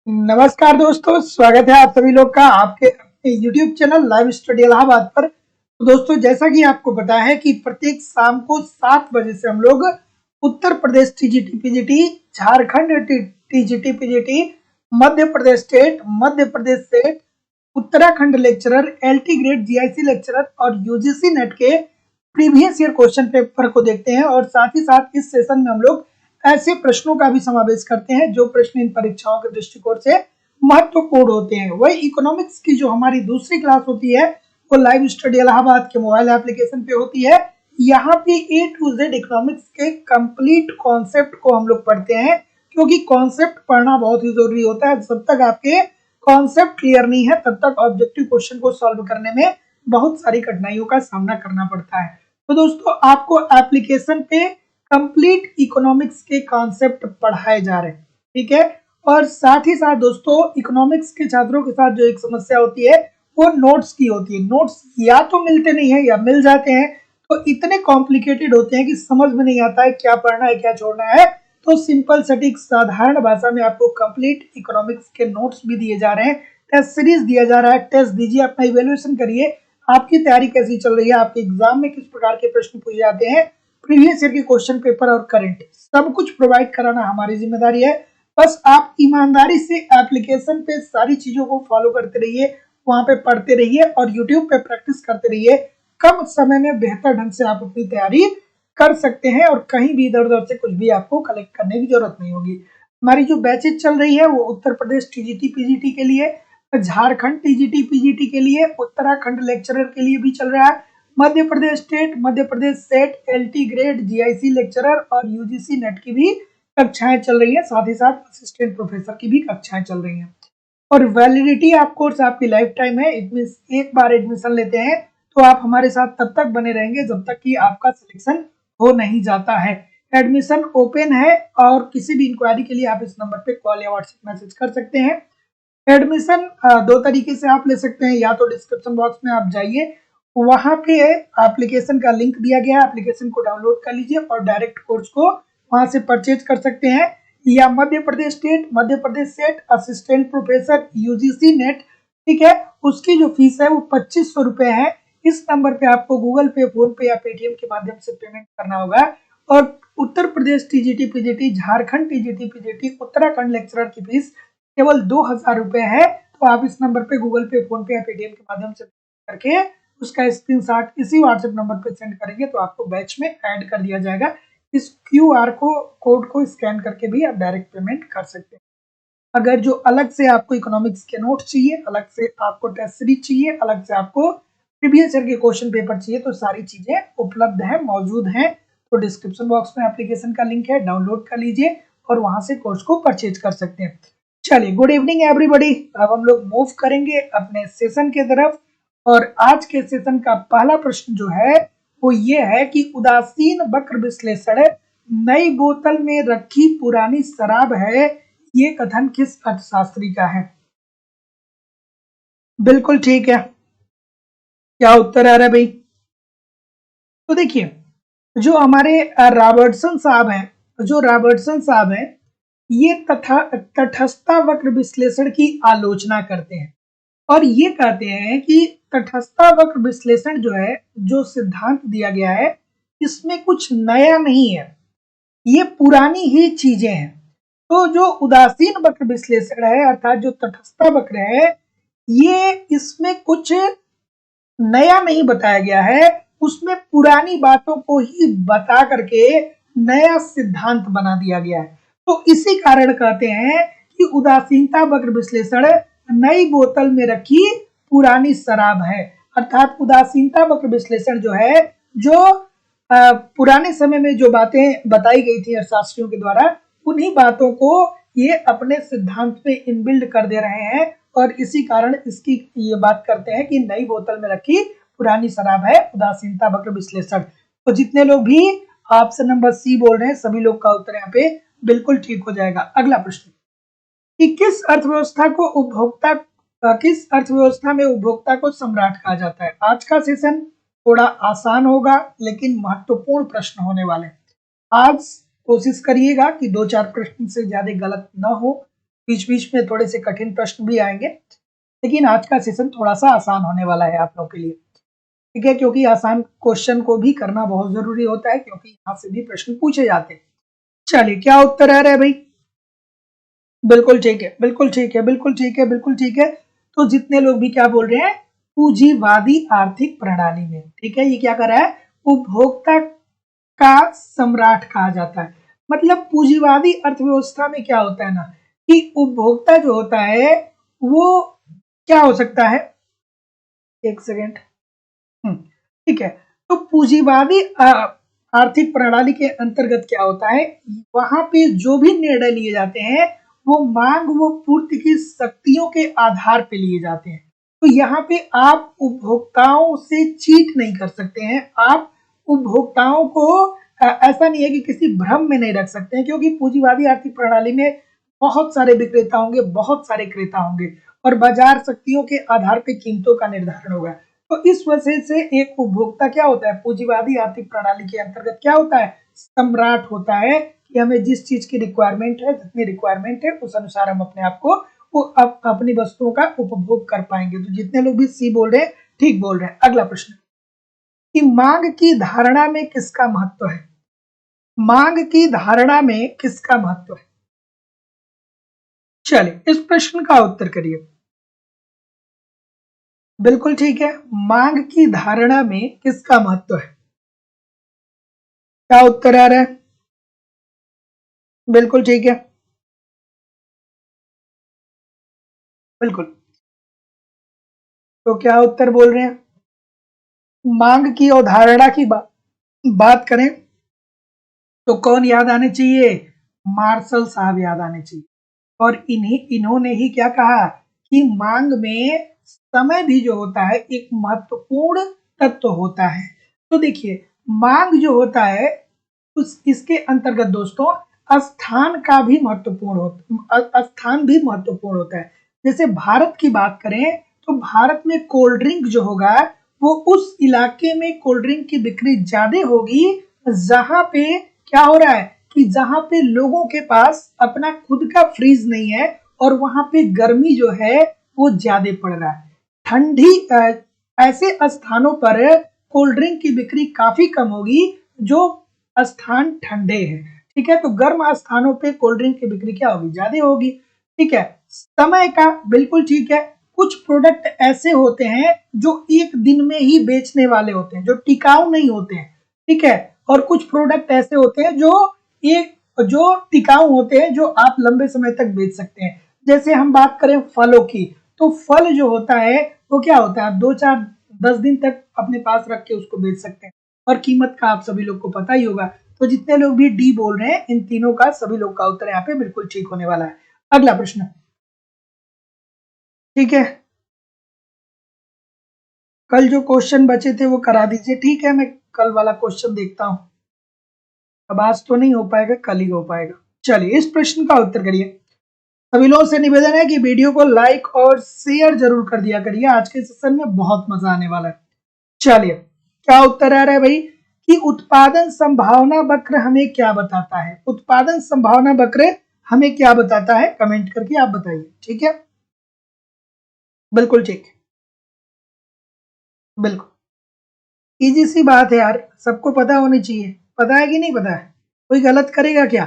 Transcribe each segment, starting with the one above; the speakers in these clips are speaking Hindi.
नमस्कार दोस्तों, स्वागत है आप सभी लोग का आपके अपने YouTube channel live study Allahabad पर। तो दोस्तों, जैसा कि आपको पता है कि प्रत्येक शाम को 7 बजे से हम लोग Uttar Pradesh TGT PGT, Jharkhand TGT PGT, Madhya Pradesh state, Uttarakhand lecturer, LT grade GIC lecturer और यूजीसी नेट के प्रीवियस ईयर क्वेश्चन पेपर को देखते हैं। और साथ ही साथ इस सेशन में हम लोग ऐसे प्रश्नों का भी समावेश करते हैं जो प्रश्न इन परीक्षाओं के दृष्टिकोण से महत्वपूर्ण होते हैं। वही इकोनॉमिक्स की जो हमारी दूसरी क्लास होती है वो लाइव स्टडी इलाहाबाद के मोबाइल एप्लीकेशन पे होती है। यहाँ पे ए टू जेड इकोनॉमिक्स के कंप्लीट कॉन्सेप्ट को हम लोग पढ़ते हैं, क्योंकि कॉन्सेप्ट पढ़ना बहुत ही जरूरी होता है। जब तक आपके कॉन्सेप्ट क्लियर नहीं है तब तक ऑब्जेक्टिव क्वेश्चन को सॉल्व करने में बहुत सारी कठिनाइयों का सामना करना पड़ता है। तो दोस्तों, आपको एप्लीकेशन पे कंप्लीट इकोनॉमिक्स के कॉन्सेप्ट पढ़ाए जा रहे हैं, ठीक है। और साथ ही साथ दोस्तों, इकोनॉमिक्स के छात्रों के साथ जो एक समस्या होती है वो नोट्स की होती है। नोट्स या तो मिलते नहीं है या मिल जाते हैं तो इतने कॉम्प्लिकेटेड होते हैं कि समझ में नहीं आता है क्या पढ़ना है क्या छोड़ना है। तो सिंपल सटीक साधारण भाषा में आपको कंप्लीट इकोनॉमिक्स के नोट्स भी दिए जा रहे हैं, टेस्ट सीरीज दिया जा रहा है। टेस्ट दीजिए, अपना इवेल्युएशन करिए, आपकी तैयारी कैसी चल रही है, आपके एग्जाम में किस प्रकार के प्रश्न पूछे जाते हैं, प्रीवियस ईयर के क्वेश्चन पेपर और करंट सब कुछ प्रोवाइड कराना हमारी जिम्मेदारी है। बस आप ईमानदारी से एप्लीकेशन पे सारी चीजों को फॉलो करते रहिए, वहां पे पढ़ते रहिए और यूट्यूब पे प्रैक्टिस करते रहिए। कम समय में बेहतर ढंग से आप अपनी तैयारी कर सकते हैं और कहीं भी इधर उधर से कुछ भी आपको कलेक्ट करने की जरूरत नहीं होगी। हमारी जो बैचेज चल रही है वो उत्तर प्रदेश टीजीटी पीजीटी के लिए, झारखंड टीजीटी पीजीटी के लिए, उत्तराखंड लेक्चरर के लिए भी चल रहा है, Madhya Pradesh state, Madhya Pradesh SET, LT grade GIC lecturer और यूजीसी नेट की भी कक्षाएं चल रही है। साथ ही साथ असिस्टेंट प्रोफेसर की भी कक्षाएं चल रही हैं। और वैलिडिटी ऑफ कोर्स आपकी लाइफ टाइम है। इट मींस एक बार एडमिशन लेते हैं तो आप हमारे साथ तब तक बने रहेंगे जब तक कि आपका सिलेक्शन हो नहीं जाता है। एडमिशन ओपन है और किसी भी इंक्वायरी के लिए आप इस नंबर पे कॉल या व्हाट्सएप मैसेज कर सकते हैं। एडमिशन दो तरीके से आप ले सकते हैं, या तो डिस्क्रिप्शन बॉक्स में आप जाइए, वहां पे एप्लीकेशन का लिंक दिया गया है, एप्लीकेशन को डाउनलोड कर लीजिए और डायरेक्ट कोर्स को वहां से परचेज कर सकते हैं। या Madhya Pradesh state, Madhya Pradesh SET, assistant professor, UGC NET, ठीक है, उसकी जो फीस है वो 2500 रुपए है। इस नंबर पे आपको गूगल पे, फोन पे या पेटीएम के माध्यम से पेमेंट करना होगा। और Uttar Pradesh TGT PGT, Jharkhand TGT PGT, Uttarakhand lecturer की फीस केवल 2000 रुपए है। तो आप इस नंबर पे गूगल पे, फोन पे या पेटीएम के माध्यम से करके उसका स्क्रीनशॉट इसी व्हाट्सएप नंबर पे सेंड करेंगे तो आपको बैच में ऐड कर दिया जाएगा। इस क्यूआर कोड को स्कैन करके भी आप डायरेक्ट पेमेंट कर सकते हैं। अगर जो अलग से आपको इकोनॉमिक्स के नोट चाहिए, अलग से आपको टेस्ट सीरीज चाहिए, अलग से आपको प्रीवियस ईयर के क्वेश्चन पेपर चाहिए, तो सारी चीजें उपलब्ध है, मौजूद हैं। तो डिस्क्रिप्शन बॉक्स में एप्लीकेशन का लिंक है, डाउनलोड कर लीजिए और वहां से कोर्स को परचेज कर सकते हैं। चलिए, गुड इवनिंग एवरीबॉडी। अब हम लोग मूव करेंगे अपने सेशन के तरफ। और आज के सेशन का पहला प्रश्न जो है वो ये है कि उदासीन वक्र विश्लेषण नई बोतल में रखी पुरानी शराब है, ये कथन किस अर्थशास्त्री का है? बिल्कुल ठीक है। क्या उत्तर आ रहा है भाई? तो देखिए, जो हमारे रॉबर्टसन साहब हैं, ये तटस्थता वक्र विश्लेषण की आलोचना करते हैं और ये कहते हैं कि तटस्थता वक्र विश्लेषण जो है, जो सिद्धांत दिया गया है, इसमें कुछ नया नहीं है, ये पुरानी ही चीजें हैं। तो जो उदासीन वक्र विश्लेषण है, अर्थात जो तटस्थता वक्र है, ये इसमें कुछ नया नहीं बताया गया है, उसमें पुरानी बातों को ही बता करके नया सिद्धांत बना दिया गया है। तो इसी कारण कहते हैं कि उदासीनता वक्र विश्लेषण नई बोतल में रखी पुरानी शराब है। अर्थात उदासीनता वक्र विश्लेषण जो है, जो पुराने समय में जो बातें बताई गई थी अर्थशास्त्रियों के द्वारा, उन्हीं बातों को ये अपने सिद्धांत में इनबिल्ड कर दे रहे हैं और इसी कारण इसकी ये बात करते हैं कि नई बोतल में रखी पुरानी शराब है उदासीनता वक्र विश्लेषण। तो जितने लोग भी ऑप्शन नंबर सी बोल रहे हैं, सभी लोग का उत्तर यहाँ पे बिल्कुल ठीक हो जाएगा। अगला प्रश्न कि किस अर्थव्यवस्था में उपभोक्ता को सम्राट कहा जाता है? आज का सेशन थोड़ा आसान होगा लेकिन महत्वपूर्ण प्रश्न होने वाले। आज कोशिश करिएगा कि 2-4 प्रश्न से ज्यादा गलत न हो, बीच बीच में थोड़े से कठिन प्रश्न भी आएंगे, लेकिन आज का सेशन थोड़ा सा आसान होने वाला है आप लोगों के लिए, ठीक है, क्योंकि आसान क्वेश्चन को भी करना बहुत जरूरी होता है, क्योंकि यहाँ से भी प्रश्न पूछे जाते हैं। चलिए, क्या उत्तर आ रहा है भाई? बिल्कुल ठीक है, बिल्कुल ठीक है, बिल्कुल ठीक है, बिल्कुल ठीक है। तो जितने लोग भी क्या बोल रहे हैं, पूंजीवादी आर्थिक प्रणाली में, ठीक है, ये क्या कर रहा है, उपभोक्ता का सम्राट कहा जाता है। मतलब पूंजीवादी अर्थव्यवस्था में क्या होता है ना, कि उपभोक्ता जो होता है वो क्या हो सकता है, एक सेकेंड, ठीक है। तो पूंजीवादी आर्थिक प्रणाली के अंतर्गत क्या होता है, वहां पे जो भी निर्णय लिए जाते हैं वो मांग व पूर्ति की शक्तियों के आधार पे लिए जाते हैं। तो यहाँ पे आप उपभोक्ताओं से चीट नहीं कर सकते हैं, आप उपभोक्ताओं को ऐसा नहीं है कि किसी भ्रम में नहीं रख सकते हैं, क्योंकि पूंजीवादी आर्थिक प्रणाली में बहुत सारे विक्रेता होंगे, बहुत सारे क्रेता होंगे, और बाजार शक्तियों के आधार पे कीमतों का निर्धारण होगा। तो इस वजह से एक उपभोक्ता क्या होता है, पूंजीवादी आर्थिक प्रणाली के अंतर्गत क्या होता है, सम्राट होता है, कि हमें जिस चीज की रिक्वायरमेंट है, जितनी रिक्वायरमेंट है, उस अनुसार हम अपने आप को वो अपनी वस्तुओं का उपभोग कर पाएंगे। तो जितने लोग भी सी बोल रहे हैं, ठीक बोल रहे हैं। अगला प्रश्न, कि मांग की धारणा में किसका महत्व है? मांग की धारणा में किसका महत्व है? चलिए, इस प्रश्न का उत्तर करिए। बिल्कुल ठीक है, मांग की धारणा में किसका महत्व है? क्या उत्तर आ रहा है? बिल्कुल ठीक है, बिल्कुल। तो क्या उत्तर बोल रहे हैं? मांग की अवधारणा की बात करें तो कौन याद आने चाहिए? मार्शल साहब याद आने चाहिए। और इन्होंने ही क्या कहा, कि मांग में समय भी जो होता है एक महत्वपूर्ण तत्व होता है। तो देखिए, मांग जो होता है उस इसके अंतर्गत दोस्तों स्थान का भी महत्वपूर्ण होता, स्थान भी महत्वपूर्ण होता है। जैसे भारत की बात करें तो भारत में कोल्ड ड्रिंक जो होगा वो उस इलाके में कोल्ड ड्रिंक की बिक्री ज्यादा होगी जहां पे क्या हो रहा है, कि जहां पे लोगों के पास अपना खुद का फ्रीज नहीं है, और वहां पे गर्मी जो है वो ज्यादा पड़ रहा है। ठंडी ऐसे स्थानों पर कोल्ड ड्रिंक की बिक्री काफी कम होगी जो स्थान ठंडे हैं, ठीक है। तो गर्म स्थानों पे कोल्ड ड्रिंक की बिक्री क्या होगी, ज्यादा होगी, ठीक है। समय का बिल्कुल ठीक है, कुछ प्रोडक्ट ऐसे होते हैं जो एक दिन में ही बेचने वाले होते हैं, जो टिकाऊ नहीं होते हैं, ठीक है। और कुछ प्रोडक्ट ऐसे होते हैं जो टिकाऊ होते हैं, जो आप लंबे समय तक बेच सकते हैं। जैसे हम बात करें फलों की, तो फल जो होता है वो क्या होता है, 2 4 10 दिन तक अपने पास रख के उसको बेच सकते हैं, और कीमत का आप सभी लोग को पता ही होगा। तो जितने लोग भी डी बोल रहे हैं, इन तीनों का सभी लोग का उत्तर यहाँ पे बिल्कुल ठीक होने वाला है। अगला प्रश्न, ठीक है, कल जो क्वेश्चन बचे थे वो करा दीजिए, ठीक है, मैं कल वाला क्वेश्चन देखता हूँ। अब आज तो नहीं हो पाएगा, कल ही हो पाएगा। चलिए, इस प्रश्न का उत्तर करिए। सभी लोगों से निवेदन है कि वीडियो को लाइक और शेयर जरूर कर दिया करिए, आज के सेशन में बहुत मजा आने वाला है। चलिए, क्या उत्तर आ रहा है भाई, कि उत्पादन संभावना वक्र हमें क्या बताता है? उत्पादन संभावना वक्र हमें क्या बताता है, कमेंट करके आप बताइए, ठीक है। बिल्कुल ठीक, बिल्कुल इजी सी बात है यार, सबको पता होनी चाहिए। पता है कि नहीं पता है? कोई गलत करेगा क्या?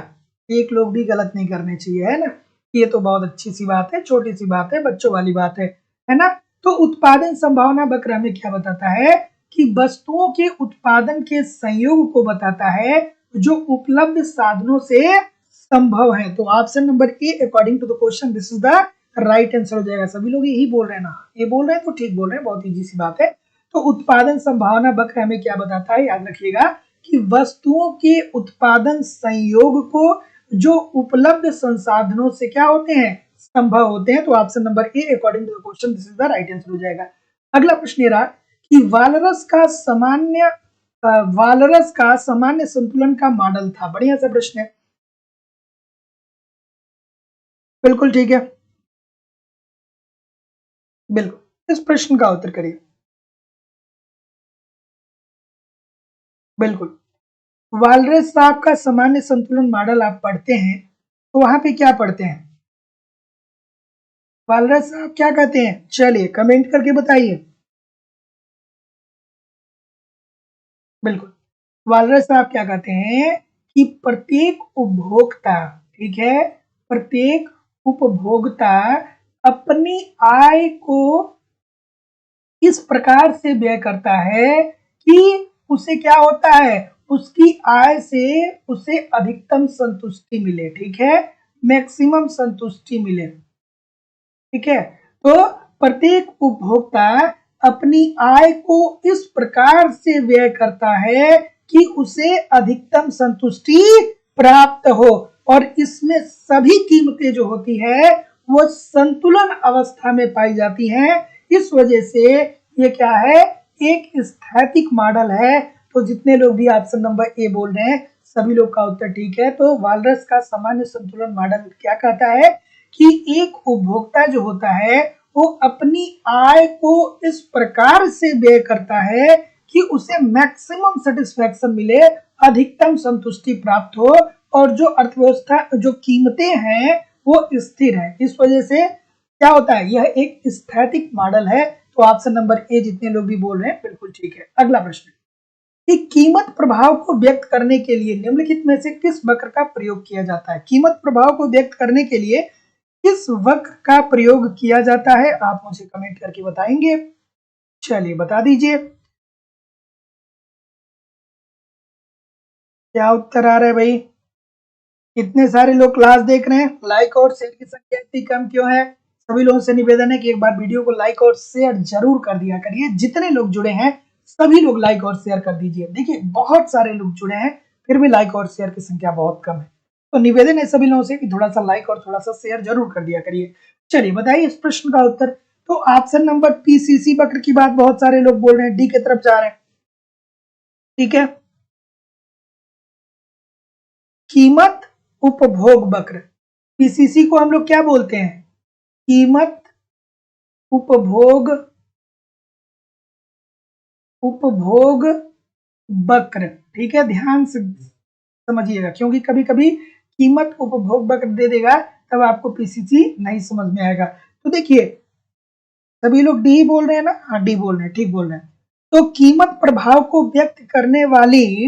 एक लोग भी गलत नहीं करने चाहिए, है ना। ये तो बहुत अच्छी सी बात है, छोटी सी बात है, बच्चों वाली बात है ना। तो उत्पादन संभावना वक्र हमें क्या बताता है, कि वस्तुओं के उत्पादन के संयोग को बताता है जो उपलब्ध साधनों से संभव है। तो option number A according to the question this is the right answer हो जाएगा। सभी लोग यही बोल रहे हैं ना, ये बोल रहे हैं तो ठीक बोल रहे हैं, बहुत इजी सी बात है। तो उत्पादन संभावना वक्र हमें क्या बताता है, याद रखिएगा, कि वस्तुओं के उत्पादन संयोग को जो उपलब्ध संसाधनों से क्या होते हैं, संभव होते हैं। तो option number A according to the question this is the right answer हो जाएगा। अगला प्रश्न ये रहा, कि वालरस का सामान्य संतुलन का मॉडल था। बढ़िया सा प्रश्न है, बिल्कुल ठीक है, बिल्कुल। इस प्रश्न का उत्तर करिए। बिल्कुल, वालरस साहब का सामान्य संतुलन मॉडल आप पढ़ते हैं तो वहां पे क्या पढ़ते हैं, वालरस साहब क्या कहते हैं? चलिए कमेंट करके बताइए। बिल्कुल, वालरस साहब क्या कहते हैं कि प्रत्येक उपभोक्ता, ठीक है, प्रत्येक उपभोक्ता अपनी आय को इस प्रकार से व्यय करता है कि उसे क्या होता है, उसकी आय से उसे अधिकतम संतुष्टि मिले, ठीक है, मैक्सिमम संतुष्टि मिले, ठीक है। तो प्रत्येक उपभोक्ता अपनी आय को इस प्रकार से व्यय करता है कि उसे अधिकतम संतुष्टि प्राप्त हो, और इसमें सभी कीमतें जो होती है वो संतुलन अवस्था में पाई जाती हैं। इस वजह से ये क्या है, एक स्थैतिक मॉडल है। तो जितने लोग भी ऑप्शन नंबर ए बोल रहे हैं सभी लोग का उत्तर ठीक है। तो वालरस का सामान्य संतुलन मॉडल क्या कहता है कि एक उपभोक्ता जो होता है वो अपनी आय को इस प्रकार से व्यय करता है कि उसे मैक्सिमम सेटिस्फैक्शन मिले, अधिकतम संतुष्टि प्राप्त हो, और जो अर्थव्यवस्था जो कीमतें हैं वो स्थिर है। इस वजह से क्या होता है, यह एक स्थैतिक मॉडल है। तो ऑप्शन नंबर ए जितने लोग भी बोल रहे हैं बिल्कुल ठीक है। अगला प्रश्न, कि कीमत प्रभाव को व्यक्त करने के लिए निम्नलिखित में से किस वक्र का प्रयोग किया जाता है? कीमत प्रभाव को व्यक्त करने के लिए किस वक्र का प्रयोग किया जाता है? आप मुझे कमेंट करके बताएंगे। चलिए बता दीजिए क्या उत्तर आ रहा है भाई। इतने सारे लोग क्लास देख रहे हैं, लाइक और शेयर की संख्या इतनी कम क्यों है? सभी लोगों से निवेदन है कि एक बार वीडियो को लाइक और शेयर जरूर कर दिया करिए। जितने लोग जुड़े हैं सभी लोग लाइक और शेयर कर दीजिए। देखिए बहुत सारे लोग जुड़े हैं फिर भी लाइक और शेयर की संख्या बहुत कम है। तो निवेदन है सभी लोगों से कि थोड़ा सा लाइक और थोड़ा सा शेयर जरूर कर दिया करिए। चलिए बताइए इस प्रश्न का उत्तर। तो ऑप्शन नंबर पीसीसी वक्र की बात बहुत सारे लोग बोल रहे हैं, डी की तरफ जा रहे हैं, ठीक है। कीमत उपभोग वक्र, पीसीसी को हम लोग क्या बोलते हैं, कीमत उपभोग उपभोग वक्र, ठीक है। ध्यान से समझिएगा क्योंकि कभी कभी कीमत उपभोग वक्र दे देगा तब आपको पीसीसी नहीं समझ में आएगा। तो देखिए सभी लोग डी बोल रहे हैं ना, हाँ डी बोल रहे हैं, ठीक बोल रहे हैं। तो कीमत प्रभाव को व्यक्त करने वाली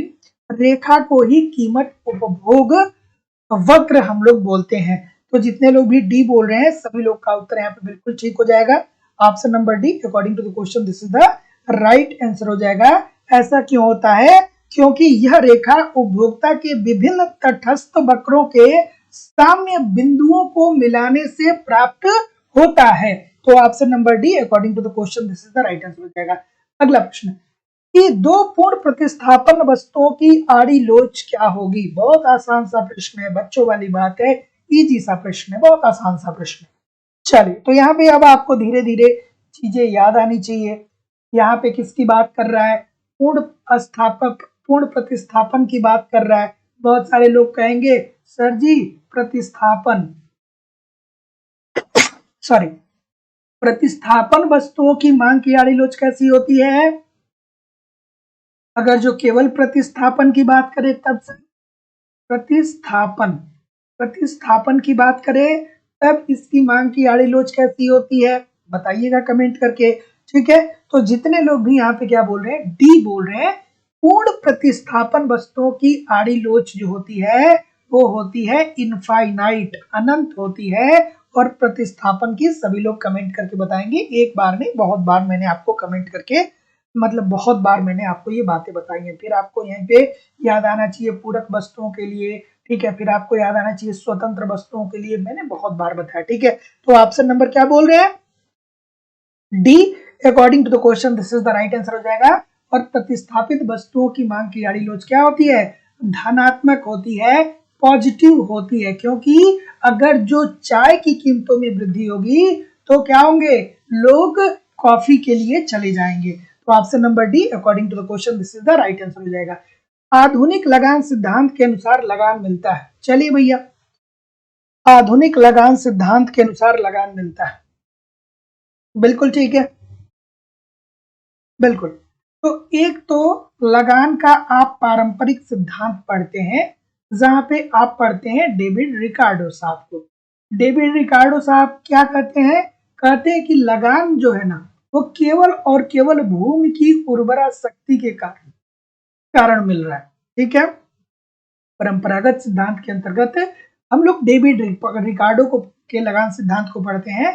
रेखा को ही कीमत उपभोग वक्र हम लोग बोलते हैं। तो जितने लोग भी डी बोल रहे हैं सभी लोग का उत्तर यहाँ पे बिल्कुल ठीक हो जाएगा। Option number D according to the question this is the right answer हो जाएगा। ऐसा क्यों होता है, क्योंकि यह रेखा उपभोक्ता के विभिन्न तटस्थ वक्रों के साम्य बिंदुओं को मिलाने से प्राप्त होता है। तो option number D according to the question this is the right answer हो जाएगा। अगला प्रश्न, कि दो पूर्ण प्रतिस्थापन वस्तुओं की आड़ी लोच क्या होगी? बहुत आसान सा प्रश्न है, बच्चों वाली बात है, इजी सा प्रश्न है, बहुत आसान सा प्रश्न है। चलिए तो यहाँ पे अब आपको धीरे धीरे चीजें याद आनी चाहिए। यहाँ पे किसकी बात कर रहा है, पूर्ण प्रतिस्थापन की बात कर रहा है। बहुत सारे लोग कहेंगे सर जी प्रतिस्थापन सॉरी प्रतिस्थापन वस्तुओं की मांग की आड़ी लोच कैसी होती है? अगर जो केवल प्रतिस्थापन की बात करें तब से प्रतिस्थापन प्रतिस्थापन की बात करें तब इसकी मांग की आड़ी लोच कैसी होती है, बताइएगा कमेंट करके, ठीक है। तो जितने लोग भी यहाँ पे क्या बोल रहे हैं, डी बोल रहे हैं, पूर्ण प्रतिस्थापन वस्तुओं की आड़ी लोच जो होती है वो होती है इनफाइनाइट, अनंत होती है। और प्रतिस्थापन की सभी लोग कमेंट करके बताएंगे, एक बार नहीं बहुत बार मैंने आपको कमेंट करके मतलब बहुत बार मैंने आपको ये बातें बताई हैं। फिर आपको यहीं पे याद आना चाहिए पूरक वस्तुओं के लिए, ठीक है, फिर आपको याद आना चाहिए स्वतंत्र वस्तुओं के लिए, मैंने बहुत बार बताया, ठीक है। तो ऑप्शन नंबर क्या बोल रहे हैं, D according to the question this is the right answer हो जाएगा। और प्रतिस्थापित वस्तुओं की मांग की आड़ी लोच क्या होती है, धनात्मक होती है, पॉजिटिव होती है, क्योंकि अगर जो चाय की कीमतों में वृद्धि होगी तो क्या होंगे, लोग कॉफी के लिए चले जाएंगे। तो option number D according to the question this is the right answer हो जाएगा। आधुनिक लगान सिद्धांत के अनुसार लगान मिलता है, चलिए भैया आधुनिक लगान सिद्धांत के अनुसार लगान मिलता है, बिल्कुल ठीक है, बिल्कुल। तो एक तो लगान का आप पारंपरिक सिद्धांत पढ़ते हैं जहां पे आप पढ़ते हैं डेविड रिकार्डो साहब को। डेविड रिकार्डो साहब क्या कहते हैं? कहते हैं कि लगान जो है ना वो केवल और केवल भूमि की उर्वरा शक्ति के कारण मिल रहा है। ठीक है, परंपरागत सिद्धांत के अंतर्गत हम लोग डेविड रिकार्डो को के लगान सिद्धांत को पढ़ते हैं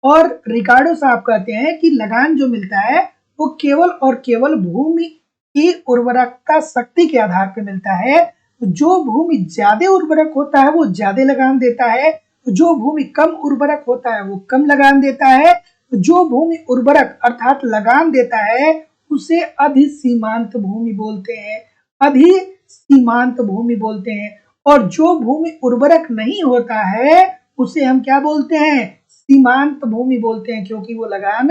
और रिकार्डो साहब कहते हैं कि लगान जो मिलता है वो केवल और केवल भूमि की उर्वरकता शक्ति के आधार पर मिलता है। जो भूमि ज्यादा उर्वरक होता है वो ज्यादा लगान देता है, जो भूमि कम उर्वरक होता है वो कम लगान देता है। जो भूमि उर्वरक अर्थात लगान देता है उसे अधिसीमांत भूमि बोलते हैं, अधिसीमांत भूमि बोलते हैं। और जो भूमि उर्वरक नहीं होता है उसे हम क्या बोलते हैं? सीमांत भूमि बोलते हैं, क्योंकि वो लगान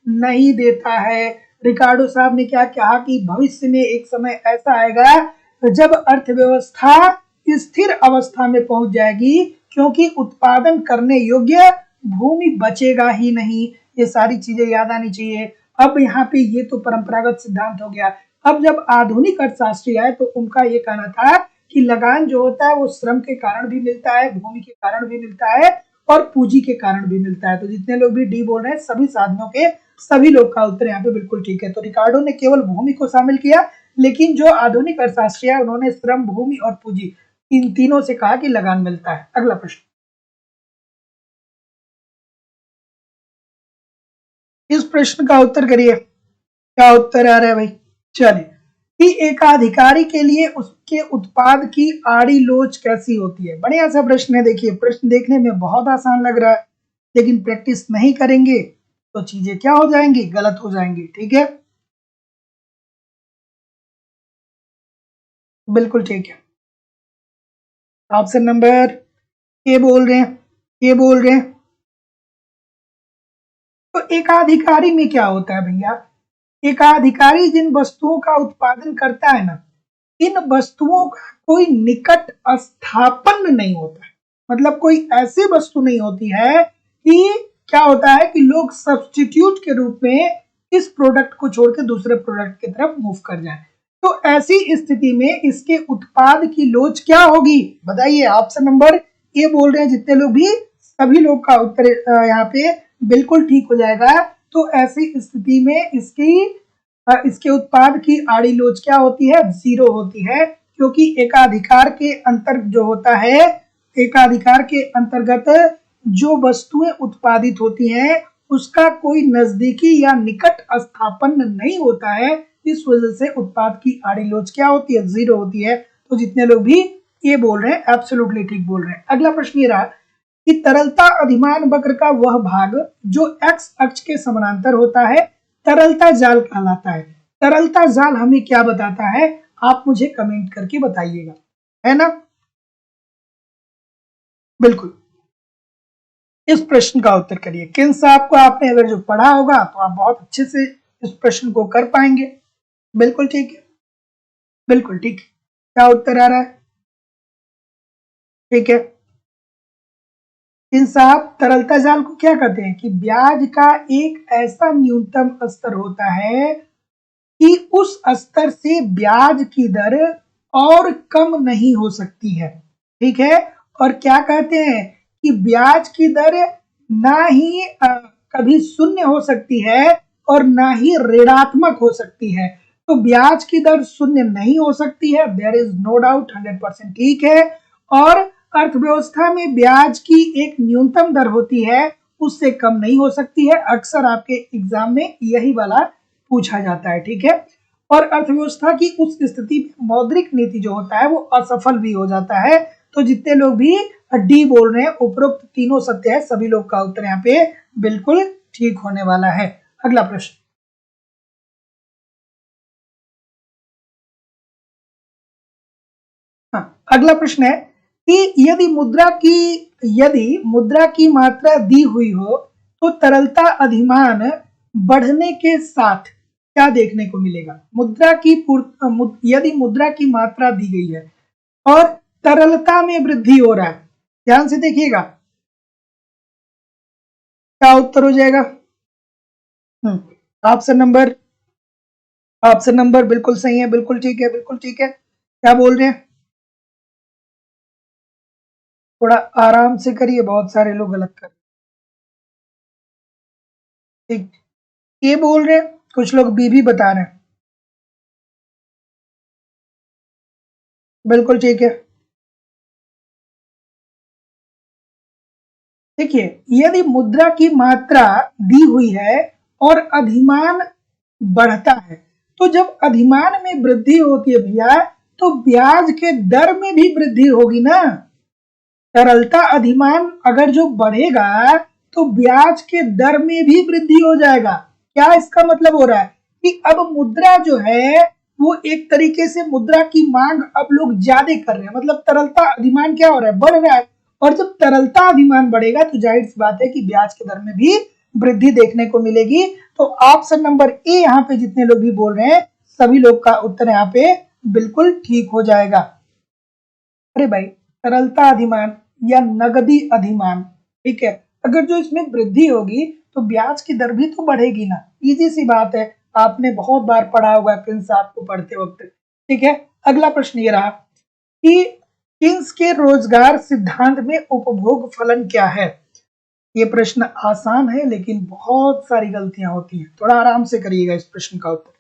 नहीं देता है। रिकार्डो साहब ने क्या कहा कि भविष्य में एक समय ऐसा आएगा जब अर्थव्यवस्था स्थिर अवस्था में पहुंच जाएगी, क्योंकि उत्पादन करने योग्य भूमि बचेगा ही नहीं। ये सारी चीजें याद आनी चाहिए। अब यहाँ पे ये तो परंपरागत सिद्धांत हो गया। अब जब आधुनिक अर्थशास्त्री आए तो उनका ये कहना था कि लगान जो होता है वो श्रम के कारण भी मिलता है, भूमि के कारण भी मिलता है और पूंजी के कारण भी मिलता है। तो जितने लोग भी डी बोल रहे हैं सभी साधनों के सभी लोग का उत्तर यहाँ पे बिल्कुल ठीक है। तो रिकार्डो ने केवल भूमि को शामिल किया, लेकिन जो आधुनिक अर्थशास्त्री है उन्होंने श्रम, भूमि और पूंजी इन तीनों से कहा कि लगान मिलता है। अगला प्रश्न, इस प्रश्न का उत्तर करिए। क्या उत्तर आ रहा है भाई? चलिए, कि एकाधिकारी के लिए उसके उत्पाद की आड़ी लोच कैसी होती है? बढ़िया सा प्रश्न है। देखिए, प्रश्न देखने में बहुत आसान लग रहा है, लेकिन प्रैक्टिस नहीं करेंगे तो चीजें क्या हो जाएंगी? गलत हो जाएंगी। ठीक है, बिल्कुल ठीक है। ऑप्शन नंबर ए बोल रहे हैं, ए बोल रहे हैं। तो एकाधिकारी में क्या होता है भैया? एकाधिकारी जिन वस्तुओं का उत्पादन करता है ना, इन वस्तुओं का कोई निकट स्थापन नहीं होता है। मतलब कोई ऐसी वस्तु नहीं होती है कि क्या होता है कि लोग सब्स्टिट्यूट के रूप में इस प्रोडक्ट को छोड़ के दूसरे प्रोडक्ट की तरफ मूव कर जाए। तो ऐसी स्थिति में इसके उत्पाद की लोच क्या होगी? बताइए। ऑप्शन नंबर ए बोल रहे हैं जितने लोग भी, सभी लोग का उत्तर यहाँ पे बिल्कुल ठीक हो जाएगा। तो ऐसी स्थिति में इसके उत्पाद की आड़ी लोच क्या होती है? जीरो होती है, क्योंकि एकाधिकार के अंतर जो होता है, एकाधिकार के अंतर्गत जो वस्तुएं उत्पादित होती हैं उसका कोई नजदीकी या निकट स्थापन नहीं होता है। इस वजह से उत्पाद की आड़ी लोच क्या होती है? जीरो होती है। तो जितने लोग भी ये बोल रहे हैं एब्सोल्युटली ठीक बोल रहे हैं। अगला प्रश्न ये रहा कि तरलता अधिमान वक्र का वह भाग जो एक्स अक्ष के समानांतर होता है तरलता जाल कहलाता है। तरलता जाल हमें क्या बताता है? आप मुझे कमेंट करके बताइएगा, है ना? बिल्कुल, इस प्रश्न का उत्तर करिए। किन साहब को आपने अगर जो पढ़ा होगा तो आप बहुत अच्छे से इस प्रश्न को कर पाएंगे। बिल्कुल ठीक है, बिल्कुल ठीक है। क्या उत्तर आ रहा है? ठीक है, इन साहब तरलता जाल को क्या कहते हैं? कि ब्याज का एक ऐसा न्यूनतम स्तर होता है कि उस स्तर से ब्याज की दर और कम नहीं हो सकती है। ठीक है, और क्या कहते हैं कि ब्याज की दर ना ही कभी शून्य हो सकती है और ना ही ऋणात्मक हो सकती है। तो ब्याज की दर शून्य नहीं हो सकती है, देयर इज नो डाउट, 100% ठीक है। और अर्थव्यवस्था में ब्याज की एक न्यूनतम दर होती है, उससे कम नहीं हो सकती है। अक्सर आपके एग्जाम में यही वाला पूछा जाता है। ठीक है, और अर्थव्यवस्था की उस स्थिति में मौद्रिक नीति जो होता है वो असफल भी हो जाता है। तो जितने लोग भी डी बोल रहे हैं उपरोक्त तीनों सत्य है, सभी लोग का उत्तर यहाँ पे बिल्कुल ठीक होने वाला है। अगला प्रश्न, हाँ, अगला प्रश्न है कि यदि मुद्रा की मात्रा दी हुई हो तो तरलता अधिमान बढ़ने के साथ क्या देखने को मिलेगा? यदि मुद्रा की मात्रा दी गई है और तरलता में वृद्धि हो रहा है, ध्यान से देखिएगा, क्या उत्तर हो जाएगा? ऑप्शन नंबर, ऑप्शन नंबर बिल्कुल सही है, बिल्कुल ठीक है, बिल्कुल ठीक है। क्या बोल रहे हैं? थोड़ा आराम से करिए, बहुत सारे लोग गलत कर ठीक। ए बोल रहे हैं, कुछ लोग बी भी बता रहे हैं। बिल्कुल ठीक है। देखिए, यदि मुद्रा की मात्रा दी हुई है और अधिमान बढ़ता है, तो जब अधिमान में वृद्धि होती है भैया, तो ब्याज के दर में भी वृद्धि होगी ना। तरलता अधिमान अगर जो बढ़ेगा, तो ब्याज के दर में भी वृद्धि हो जाएगा। क्या इसका मतलब हो रहा है कि अब मुद्रा जो है वो एक तरीके से मुद्रा की मांग अब लोग ज्यादा कर रहे हैं, मतलब तरलता अधिमान क्या हो रहा है, बढ़ रहा है। और जब तरलता अधिमान बढ़ेगा तो जाहिर सी बात है कि ब्याज के दर में भी वृद्धि देखने को मिलेगी। तो ऑप्शन नंबर ए यहाँ पे जितने लोग भी बोल रहे हैं, सभी लोग का उत्तर यहाँ पे बिल्कुल ठीक हो जाएगा। अरे भाई, तरलता अधिमान या नगदी अधिमान, ठीक है, अगर जो इसमें वृद्धि होगी तो ब्याज की दर भी तो बढ़ेगी ना। इजी सी बात है, आपने बहुत बार पढ़ा होगा प्रिंस साहब को पढ़ते वक्त। ठीक है, अगला प्रश्न ये रहा कि किन्स के रोजगार सिद्धांत में उपभोग फलन क्या है। ये प्रश्न आसान है लेकिन बहुत सारी गलतियां होती हैं, थोड़ा आराम से करिएगा इस प्रश्न का उत्तर।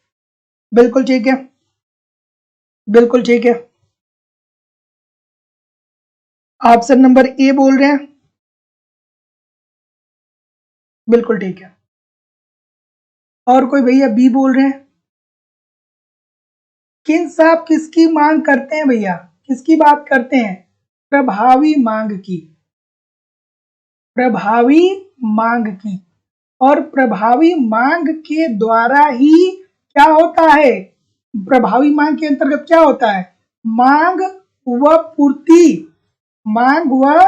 बिल्कुल ठीक है, बिल्कुल ठीक है। ऑप्शन नंबर ए बोल रहे हैं, बिल्कुल ठीक है। और कोई भैया बी बोल रहे हैं। किन साहब किसकी मांग करते हैं भैया, किसकी बात करते हैं, प्रभावी मांग की, प्रभावी मांग की। और प्रभावी मांग के द्वारा ही क्या होता है, प्रभावी मांग के अंतर्गत क्या होता है, मांग व पूर्ति, मांग व